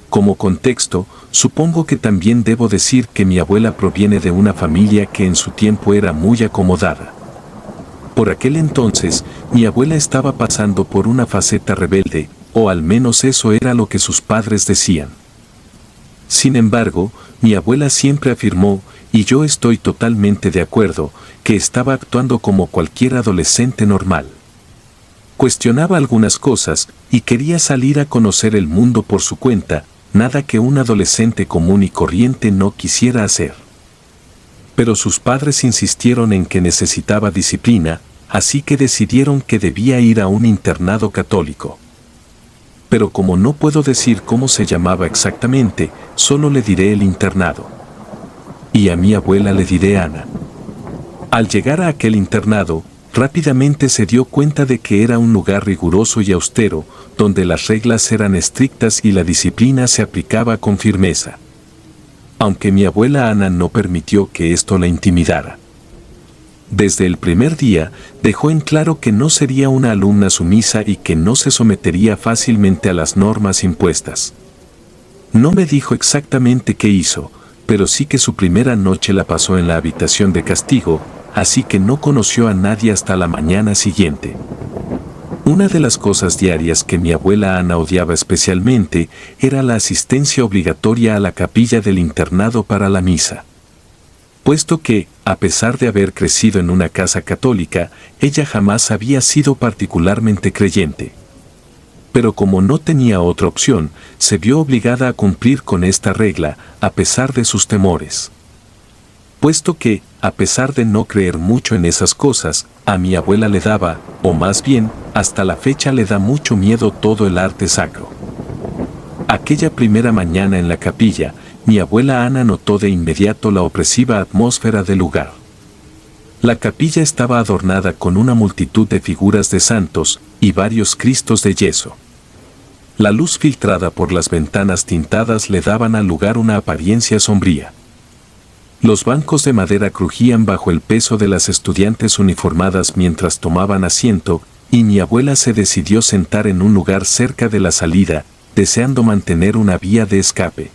Como contexto, supongo que también debo decir que mi abuela proviene de una familia que en su tiempo era muy acomodada. Por aquel entonces, mi abuela estaba pasando por una faceta rebelde, o al menos eso era lo que sus padres decían. Sin embargo, mi abuela siempre afirmó, y yo estoy totalmente de acuerdo, que estaba actuando como cualquier adolescente normal. Cuestionaba algunas cosas, y quería salir a conocer el mundo por su cuenta, nada que un adolescente común y corriente no quisiera hacer. Pero sus padres insistieron en que necesitaba disciplina, así que decidieron que debía ir a un internado católico. Pero como no puedo decir cómo se llamaba exactamente, solo le diré el internado. Y a mi abuela le diré Ana. Al llegar a aquel internado, rápidamente se dio cuenta de que era un lugar riguroso y austero, donde las reglas eran estrictas y la disciplina se aplicaba con firmeza. Aunque mi abuela Ana no permitió que esto la intimidara. Desde el primer día, dejó en claro que no sería una alumna sumisa y que no se sometería fácilmente a las normas impuestas. No me dijo exactamente qué hizo, pero sí que su primera noche la pasó en la habitación de castigo, así que no conoció a nadie hasta la mañana siguiente. Una de las cosas diarias que mi abuela Ana odiaba especialmente era la asistencia obligatoria a la capilla del internado para la misa. Puesto que, a pesar de haber crecido en una casa católica, ella jamás había sido particularmente creyente. Pero como no tenía otra opción, se vio obligada a cumplir con esta regla, a pesar de sus temores. Puesto que, a pesar de no creer mucho en esas cosas, a mi abuela le daba, o más bien, hasta la fecha le da mucho miedo todo el arte sacro. Aquella primera mañana en la capilla, mi abuela Ana notó de inmediato la opresiva atmósfera del lugar. La capilla estaba adornada con una multitud de figuras de santos y varios cristos de yeso. La luz filtrada por las ventanas tintadas le daban al lugar una apariencia sombría. Los bancos de madera crujían bajo el peso de las estudiantes uniformadas mientras tomaban asiento, y mi abuela se decidió sentar en un lugar cerca de la salida, deseando mantener una vía de escape.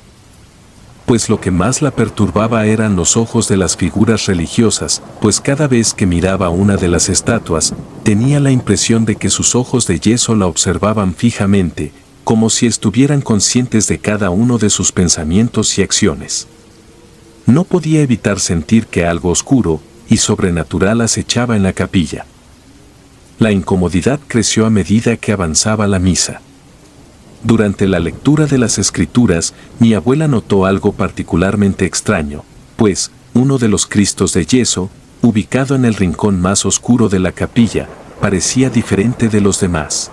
Pues lo que más la perturbaba eran los ojos de las figuras religiosas, pues cada vez que miraba una de las estatuas, tenía la impresión de que sus ojos de yeso la observaban fijamente, como si estuvieran conscientes de cada uno de sus pensamientos y acciones. No podía evitar sentir que algo oscuro y sobrenatural acechaba en la capilla. La incomodidad creció a medida que avanzaba la misa. Durante la lectura de las escrituras, mi abuela notó algo particularmente extraño, pues uno de los cristos de yeso, ubicado en el rincón más oscuro de la capilla, parecía diferente de los demás.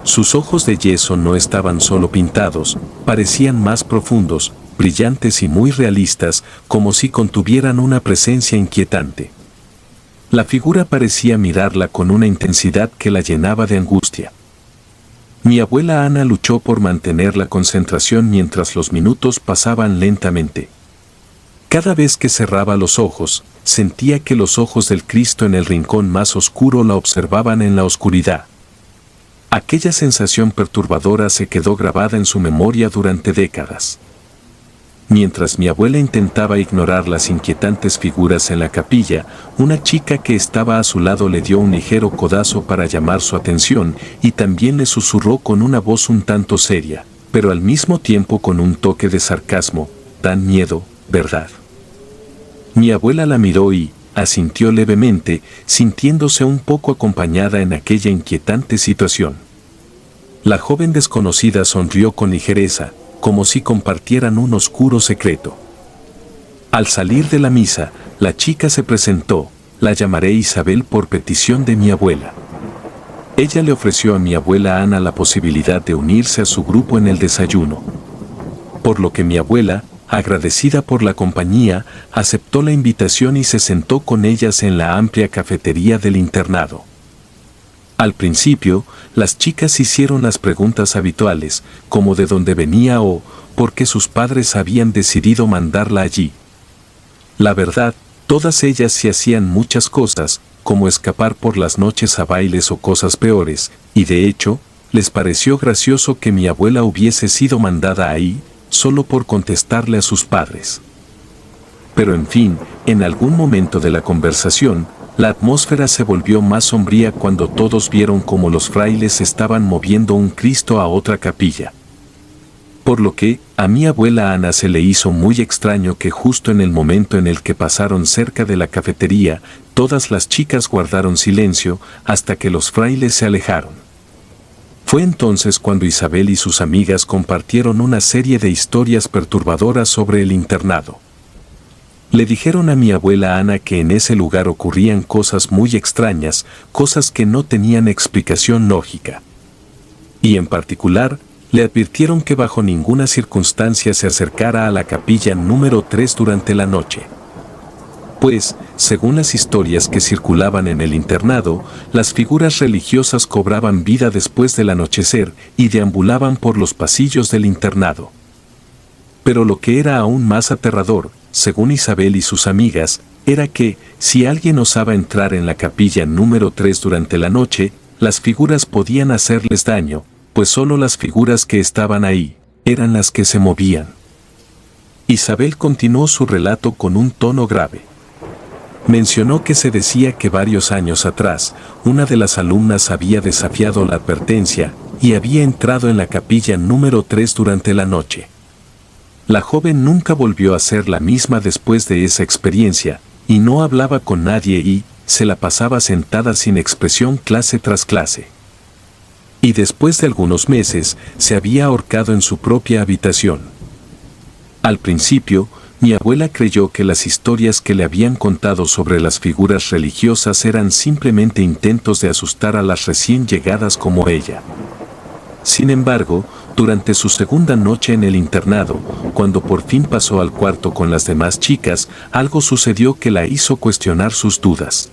Sus ojos de yeso no estaban solo pintados, parecían más profundos, brillantes y muy realistas, como si contuvieran una presencia inquietante. La figura parecía mirarla con una intensidad que la llenaba de angustia. Mi abuela Ana luchó por mantener la concentración mientras los minutos pasaban lentamente. Cada vez que cerraba los ojos, sentía que los ojos del Cristo en el rincón más oscuro la observaban en la oscuridad. Aquella sensación perturbadora se quedó grabada en su memoria durante décadas. Mientras mi abuela intentaba ignorar las inquietantes figuras en la capilla, una chica que estaba a su lado le dio un ligero codazo para llamar su atención y también le susurró con una voz un tanto seria, pero al mismo tiempo con un toque de sarcasmo: «Dan miedo, ¿verdad?». Mi abuela la miró y asintió levemente, sintiéndose un poco acompañada en aquella inquietante situación. La joven desconocida sonrió con ligereza, como si compartieran un oscuro secreto. Al salir de la misa, la chica se presentó: «La llamaré Isabel por petición de mi abuela». Ella le ofreció a mi abuela Ana la posibilidad de unirse a su grupo en el desayuno. Por lo que mi abuela, agradecida por la compañía, aceptó la invitación y se sentó con ellas en la amplia cafetería del internado. Al principio, las chicas hicieron las preguntas habituales, como de dónde venía o por qué sus padres habían decidido mandarla allí. La verdad, todas ellas se hacían muchas cosas, como escapar por las noches a bailes o cosas peores, y de hecho, les pareció gracioso que mi abuela hubiese sido mandada ahí, solo por contestarle a sus padres. Pero en fin, en algún momento de la conversación, la atmósfera se volvió más sombría cuando todos vieron cómo los frailes estaban moviendo un Cristo a otra capilla. Por lo que, a mi abuela Ana se le hizo muy extraño que justo en el momento en el que pasaron cerca de la cafetería, todas las chicas guardaron silencio hasta que los frailes se alejaron. Fue entonces cuando Isabel y sus amigas compartieron una serie de historias perturbadoras sobre el internado. Le dijeron a mi abuela Ana que en ese lugar ocurrían cosas muy extrañas, cosas que no tenían explicación lógica. Y en particular, le advirtieron que bajo ninguna circunstancia se acercara a la capilla número 3 durante la noche. Pues, según las historias que circulaban en el internado, las figuras religiosas cobraban vida después del anochecer y deambulaban por los pasillos del internado. Pero lo que era aún más aterrador, según Isabel y sus amigas, era que, si alguien osaba entrar en la capilla número 3 durante la noche, las figuras podían hacerles daño, pues solo las figuras que estaban ahí eran las que se movían. Isabel continuó su relato con un tono grave. Mencionó que se decía que varios años atrás, una de las alumnas había desafiado la advertencia y había entrado en la capilla número 3 durante la noche. La joven nunca volvió a ser la misma después de esa experiencia, y no hablaba con nadie y se la pasaba sentada sin expresión clase tras clase. Y después de algunos meses, se había ahorcado en su propia habitación. Al principio, mi abuela creyó que las historias que le habían contado sobre las figuras religiosas eran simplemente intentos de asustar a las recién llegadas como ella. Sin embargo, durante su segunda noche en el internado, cuando por fin pasó al cuarto con las demás chicas, algo sucedió que la hizo cuestionar sus dudas.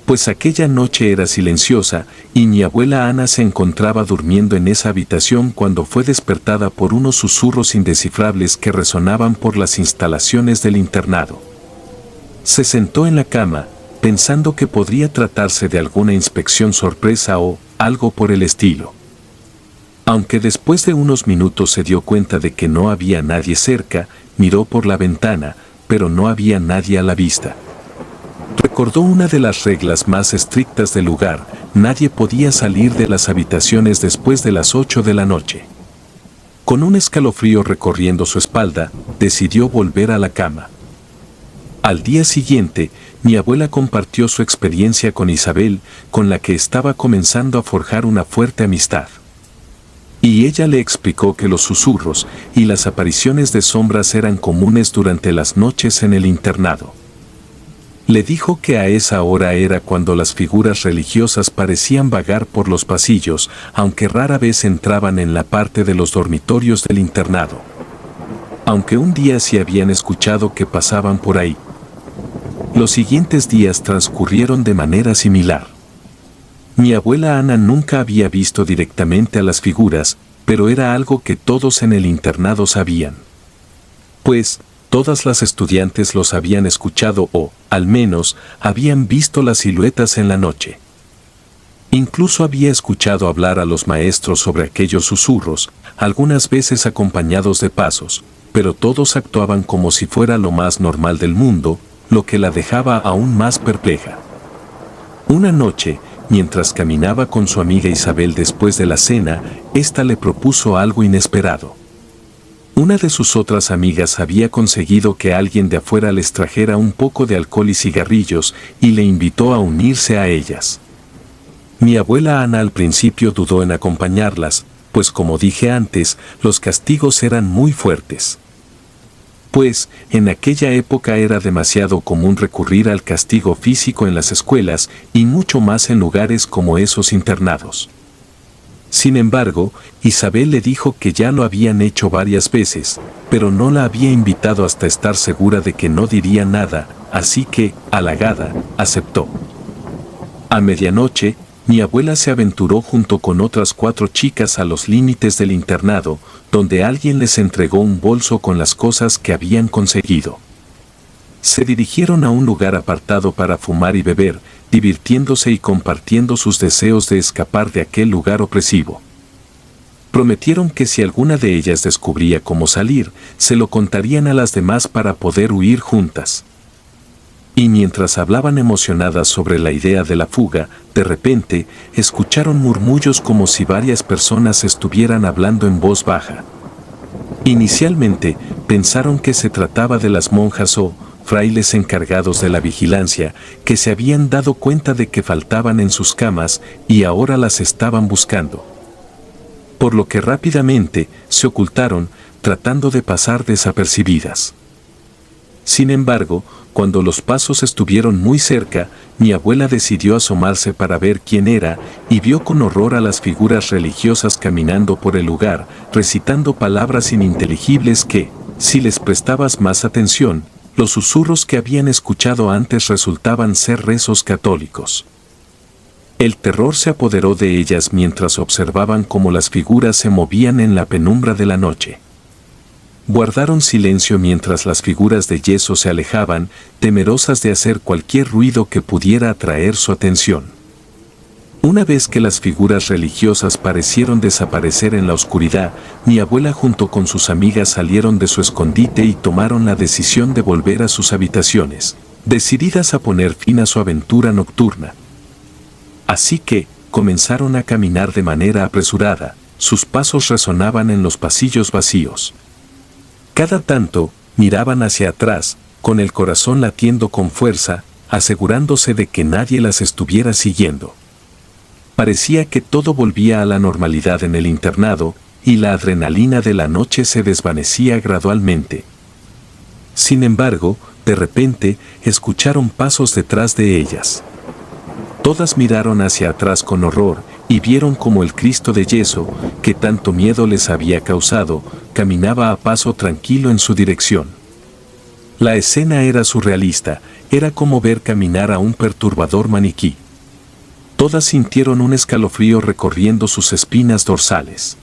Pues aquella noche era silenciosa y mi abuela Ana se encontraba durmiendo en esa habitación cuando fue despertada por unos susurros indescifrables que resonaban por las instalaciones del internado. Se sentó en la cama, pensando que podría tratarse de alguna inspección sorpresa o algo por el estilo. Aunque después de unos minutos se dio cuenta de que no había nadie cerca, miró por la ventana, pero no había nadie a la vista. Recordó una de las reglas más estrictas del lugar: nadie podía salir de las habitaciones después de las 8 de la noche. Con un escalofrío recorriendo su espalda, decidió volver a la cama. Al día siguiente, mi abuela compartió su experiencia con Isabel, con la que estaba comenzando a forjar una fuerte amistad. Y ella le explicó que los susurros y las apariciones de sombras eran comunes durante las noches en el internado. Le dijo que a esa hora era cuando las figuras religiosas parecían vagar por los pasillos, aunque rara vez entraban en la parte de los dormitorios del internado. Aunque un día sí habían escuchado que pasaban por ahí. Los siguientes días transcurrieron de manera similar. Mi abuela Ana nunca había visto directamente a las figuras, pero era algo que todos en el internado sabían. Pues, todas las estudiantes los habían escuchado o, al menos, habían visto las siluetas en la noche. Incluso había escuchado hablar a los maestros sobre aquellos susurros, algunas veces acompañados de pasos, pero todos actuaban como si fuera lo más normal del mundo, lo que la dejaba aún más perpleja. Una noche, mientras caminaba con su amiga Isabel después de la cena, ésta le propuso algo inesperado. Una de sus otras amigas había conseguido que alguien de afuera les trajera un poco de alcohol y cigarrillos y le invitó a unirse a ellas. Mi abuela Ana al principio dudó en acompañarlas, pues como dije antes, los castigos eran muy fuertes. Pues, en aquella época era demasiado común recurrir al castigo físico en las escuelas y mucho más en lugares como esos internados. Sin embargo, Isabel le dijo que ya lo habían hecho varias veces, pero no la había invitado hasta estar segura de que no diría nada, así que, halagada, aceptó. A medianoche, mi abuela se aventuró junto con otras 4 chicas a los límites del internado, donde alguien les entregó un bolso con las cosas que habían conseguido. Se dirigieron a un lugar apartado para fumar y beber, divirtiéndose y compartiendo sus deseos de escapar de aquel lugar opresivo. Prometieron que si alguna de ellas descubría cómo salir, se lo contarían a las demás para poder huir juntas. Y mientras hablaban emocionadas sobre la idea de la fuga, de repente, escucharon murmullos como si varias personas estuvieran hablando en voz baja. Inicialmente, pensaron que se trataba de las monjas o frailes encargados de la vigilancia, que se habían dado cuenta de que faltaban en sus camas y ahora las estaban buscando. Por lo que rápidamente se ocultaron, tratando de pasar desapercibidas. Sin embargo, cuando los pasos estuvieron muy cerca, mi abuela decidió asomarse para ver quién era y vio con horror a las figuras religiosas caminando por el lugar, recitando palabras ininteligibles que, si les prestabas más atención, los susurros que habían escuchado antes resultaban ser rezos católicos. El terror se apoderó de ellas mientras observaban cómo las figuras se movían en la penumbra de la noche. Guardaron silencio mientras las figuras de yeso se alejaban, temerosas de hacer cualquier ruido que pudiera atraer su atención. Una vez que las figuras religiosas parecieron desaparecer en la oscuridad, mi abuela junto con sus amigas salieron de su escondite y tomaron la decisión de volver a sus habitaciones, decididas a poner fin a su aventura nocturna. Así que, comenzaron a caminar de manera apresurada, sus pasos resonaban en los pasillos vacíos. Cada tanto, miraban hacia atrás, con el corazón latiendo con fuerza, asegurándose de que nadie las estuviera siguiendo. Parecía que todo volvía a la normalidad en el internado, y la adrenalina de la noche se desvanecía gradualmente. Sin embargo, de repente, escucharon pasos detrás de ellas. Todas miraron hacia atrás con horror, y vieron como el Cristo de yeso, que tanto miedo les había causado, caminaba a paso tranquilo en su dirección. La escena era surrealista, era como ver caminar a un perturbador maniquí. Todas sintieron un escalofrío recorriendo sus espinas dorsales.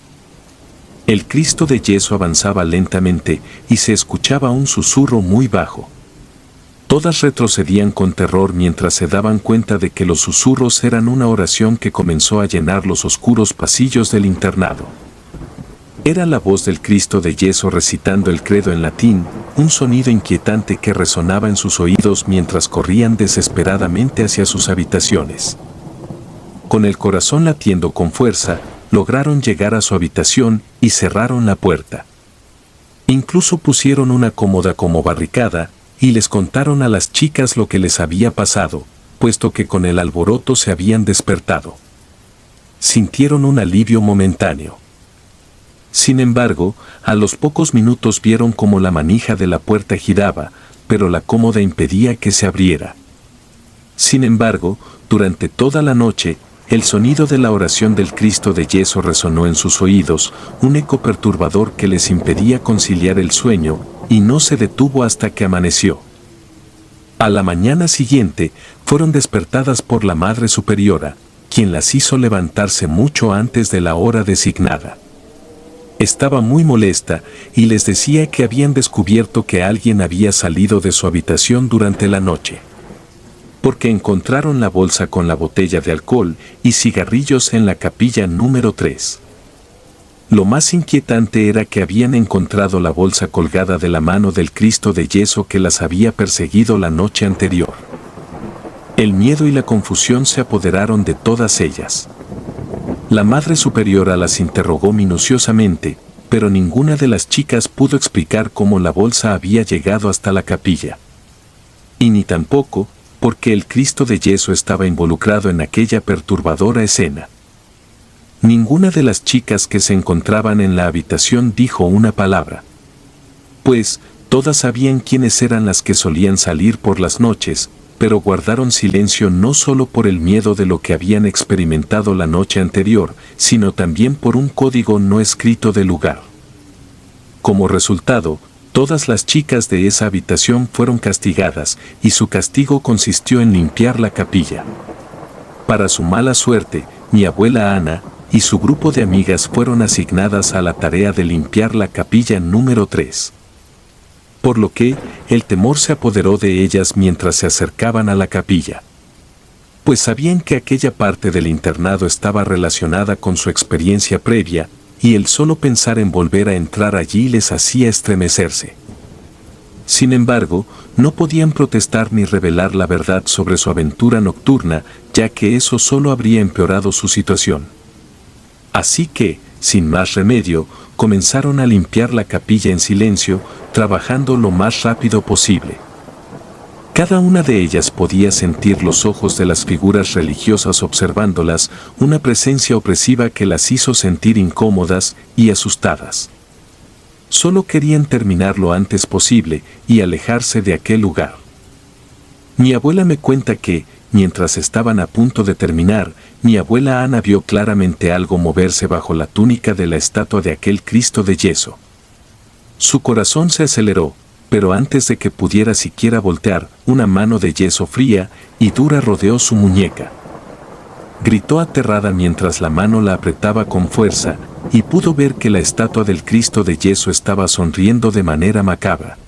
El Cristo de yeso avanzaba lentamente, y se escuchaba un susurro muy bajo. Todas retrocedían con terror mientras se daban cuenta de que los susurros eran una oración que comenzó a llenar los oscuros pasillos del internado. Era la voz del Cristo de yeso recitando el credo en latín, un sonido inquietante que resonaba en sus oídos mientras corrían desesperadamente hacia sus habitaciones. Con el corazón latiendo con fuerza, lograron llegar a su habitación y cerraron la puerta. Incluso pusieron una cómoda como barricada, y les contaron a las chicas lo que les había pasado, puesto que con el alboroto se habían despertado. Sintieron un alivio momentáneo. Sin embargo, a los pocos minutos vieron cómo la manija de la puerta giraba, pero la cómoda impedía que se abriera. Sin embargo, durante toda la noche, el sonido de la oración del Cristo de yeso resonó en sus oídos, un eco perturbador que les impedía conciliar el sueño, y no se detuvo hasta que amaneció. A la mañana siguiente, fueron despertadas por la Madre Superiora, quien las hizo levantarse mucho antes de la hora designada. Estaba muy molesta, y les decía que habían descubierto que alguien había salido de su habitación durante la noche. Porque encontraron la bolsa con la botella de alcohol y cigarrillos en la capilla número 3. Lo más inquietante era que habían encontrado la bolsa colgada de la mano del Cristo de yeso que las había perseguido la noche anterior. El miedo y la confusión se apoderaron de todas ellas. La Madre Superiora las interrogó minuciosamente, pero ninguna de las chicas pudo explicar cómo la bolsa había llegado hasta la capilla. Y ni tampoco, porque el Cristo de yeso estaba involucrado en aquella perturbadora escena. Ninguna de las chicas que se encontraban en la habitación dijo una palabra. Pues, todas sabían quiénes eran las que solían salir por las noches, pero guardaron silencio no solo por el miedo de lo que habían experimentado la noche anterior, sino también por un código no escrito del lugar. Como resultado, todas las chicas de esa habitación fueron castigadas, y su castigo consistió en limpiar la capilla. Para su mala suerte, mi abuela Ana y su grupo de amigas fueron asignadas a la tarea de limpiar la capilla número 3. Por lo que, el temor se apoderó de ellas mientras se acercaban a la capilla. Pues sabían que aquella parte del internado estaba relacionada con su experiencia previa, y el solo pensar en volver a entrar allí les hacía estremecerse. Sin embargo, no podían protestar ni revelar la verdad sobre su aventura nocturna, ya que eso solo habría empeorado su situación. Así que, sin más remedio, comenzaron a limpiar la capilla en silencio, trabajando lo más rápido posible. Cada una de ellas podía sentir los ojos de las figuras religiosas observándolas, una presencia opresiva que las hizo sentir incómodas y asustadas. Solo querían terminar lo antes posible y alejarse de aquel lugar. Mi abuela me cuenta que, mientras estaban a punto de terminar, mi abuela Ana vio claramente algo moverse bajo la túnica de la estatua de aquel Cristo de yeso. Su corazón se aceleró, pero antes de que pudiera siquiera voltear, una mano de yeso fría y dura rodeó su muñeca. gritó aterrada mientras la mano la apretaba con fuerza, y pudo ver que la estatua del Cristo de yeso estaba sonriendo de manera macabra.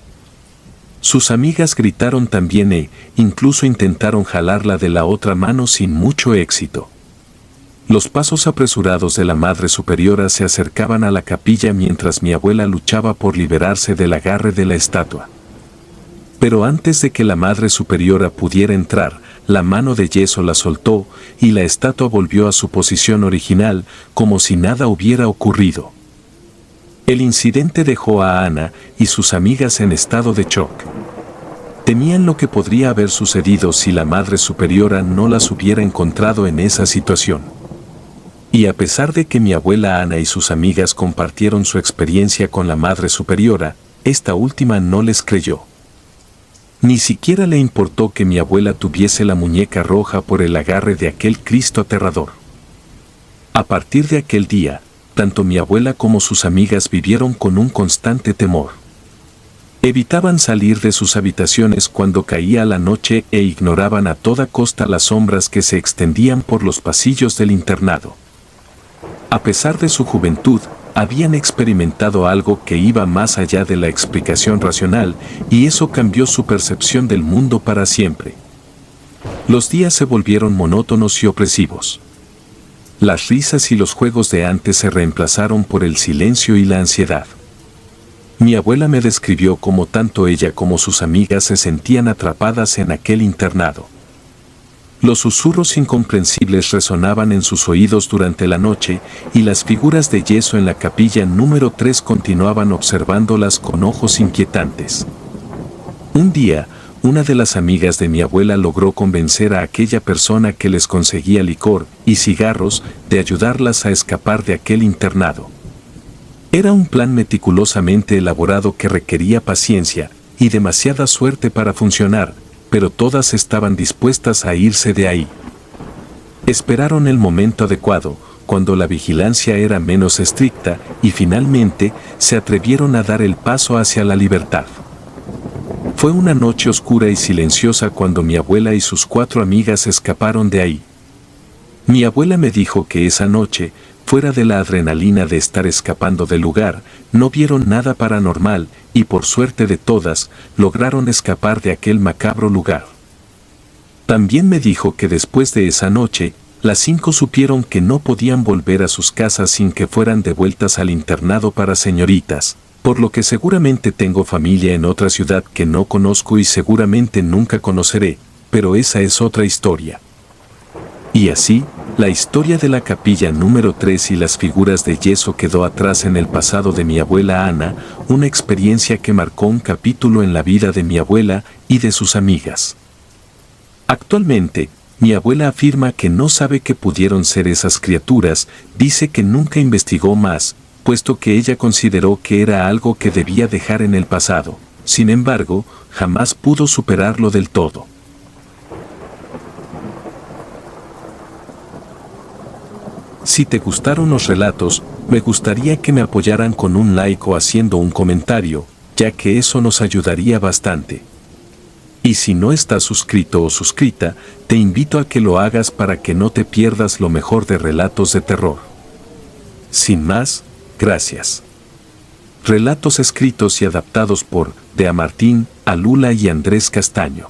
Sus amigas gritaron también e incluso intentaron jalarla de la otra mano sin mucho éxito. Los pasos apresurados de la Madre Superiora se acercaban a la capilla mientras mi abuela luchaba por liberarse del agarre de la estatua. Pero antes de que la Madre Superiora pudiera entrar, la mano de yeso la soltó y la estatua volvió a su posición original como si nada hubiera ocurrido. El incidente dejó a Ana y sus amigas en estado de shock. Temían lo que podría haber sucedido si la Madre Superiora no las hubiera encontrado en esa situación. Y a pesar de que mi abuela Ana y sus amigas compartieron su experiencia con la Madre Superiora, esta última no les creyó. Ni siquiera le importó que mi abuela tuviese la muñeca roja por el agarre de aquel Cristo aterrador. A partir de aquel día, tanto mi abuela como sus amigas vivieron con un constante temor. Evitaban salir de sus habitaciones cuando caía la noche e ignoraban a toda costa las sombras que se extendían por los pasillos del internado. A pesar de su juventud, habían experimentado algo que iba más allá de la explicación racional, y eso cambió su percepción del mundo para siempre. Los días se volvieron monótonos y opresivos. Las risas y los juegos de antes se reemplazaron por el silencio y la ansiedad. Mi abuela me describió cómo tanto ella como sus amigas se sentían atrapadas en aquel internado. Los susurros incomprensibles resonaban en sus oídos durante la noche, y las figuras de yeso en la capilla número 3 continuaban observándolas con ojos inquietantes. Un día, una de las amigas de mi abuela logró convencer a aquella persona que les conseguía licor y cigarros de ayudarlas a escapar de aquel internado. Era un plan meticulosamente elaborado que requería paciencia y demasiada suerte para funcionar, pero todas estaban dispuestas a irse de ahí. Esperaron el momento adecuado, cuando la vigilancia era menos estricta, y finalmente se atrevieron a dar el paso hacia la libertad. Fue una noche oscura y silenciosa cuando mi abuela y sus 4 amigas escaparon de ahí. Mi abuela me dijo que esa noche, fuera de la adrenalina de estar escapando del lugar, no vieron nada paranormal y por suerte de todas, lograron escapar de aquel macabro lugar. También me dijo que después de esa noche, las 5 supieron que no podían volver a sus casas sin que fueran devueltas al internado para señoritas, por lo que seguramente tengo familia en otra ciudad que no conozco y seguramente nunca conoceré, pero esa es otra historia. Y así, la historia de la capilla número 3 y las figuras de yeso quedó atrás en el pasado de mi abuela Ana, una experiencia que marcó un capítulo en la vida de mi abuela y de sus amigas. Actualmente, mi abuela afirma que no sabe qué pudieron ser esas criaturas, dice que nunca investigó más, puesto que ella consideró que era algo que debía dejar en el pasado. Sin embargo, jamás pudo superarlo del todo. Si te gustaron los relatos, me gustaría que me apoyaran con un like o haciendo un comentario, ya que eso nos ayudaría bastante. Y si no estás suscrito o suscrita, te invito a que lo hagas para que no te pierdas lo mejor de relatos de terror. Sin más, gracias. Relatos escritos y adaptados por Dea Martín, Alula y Andrés Castaño.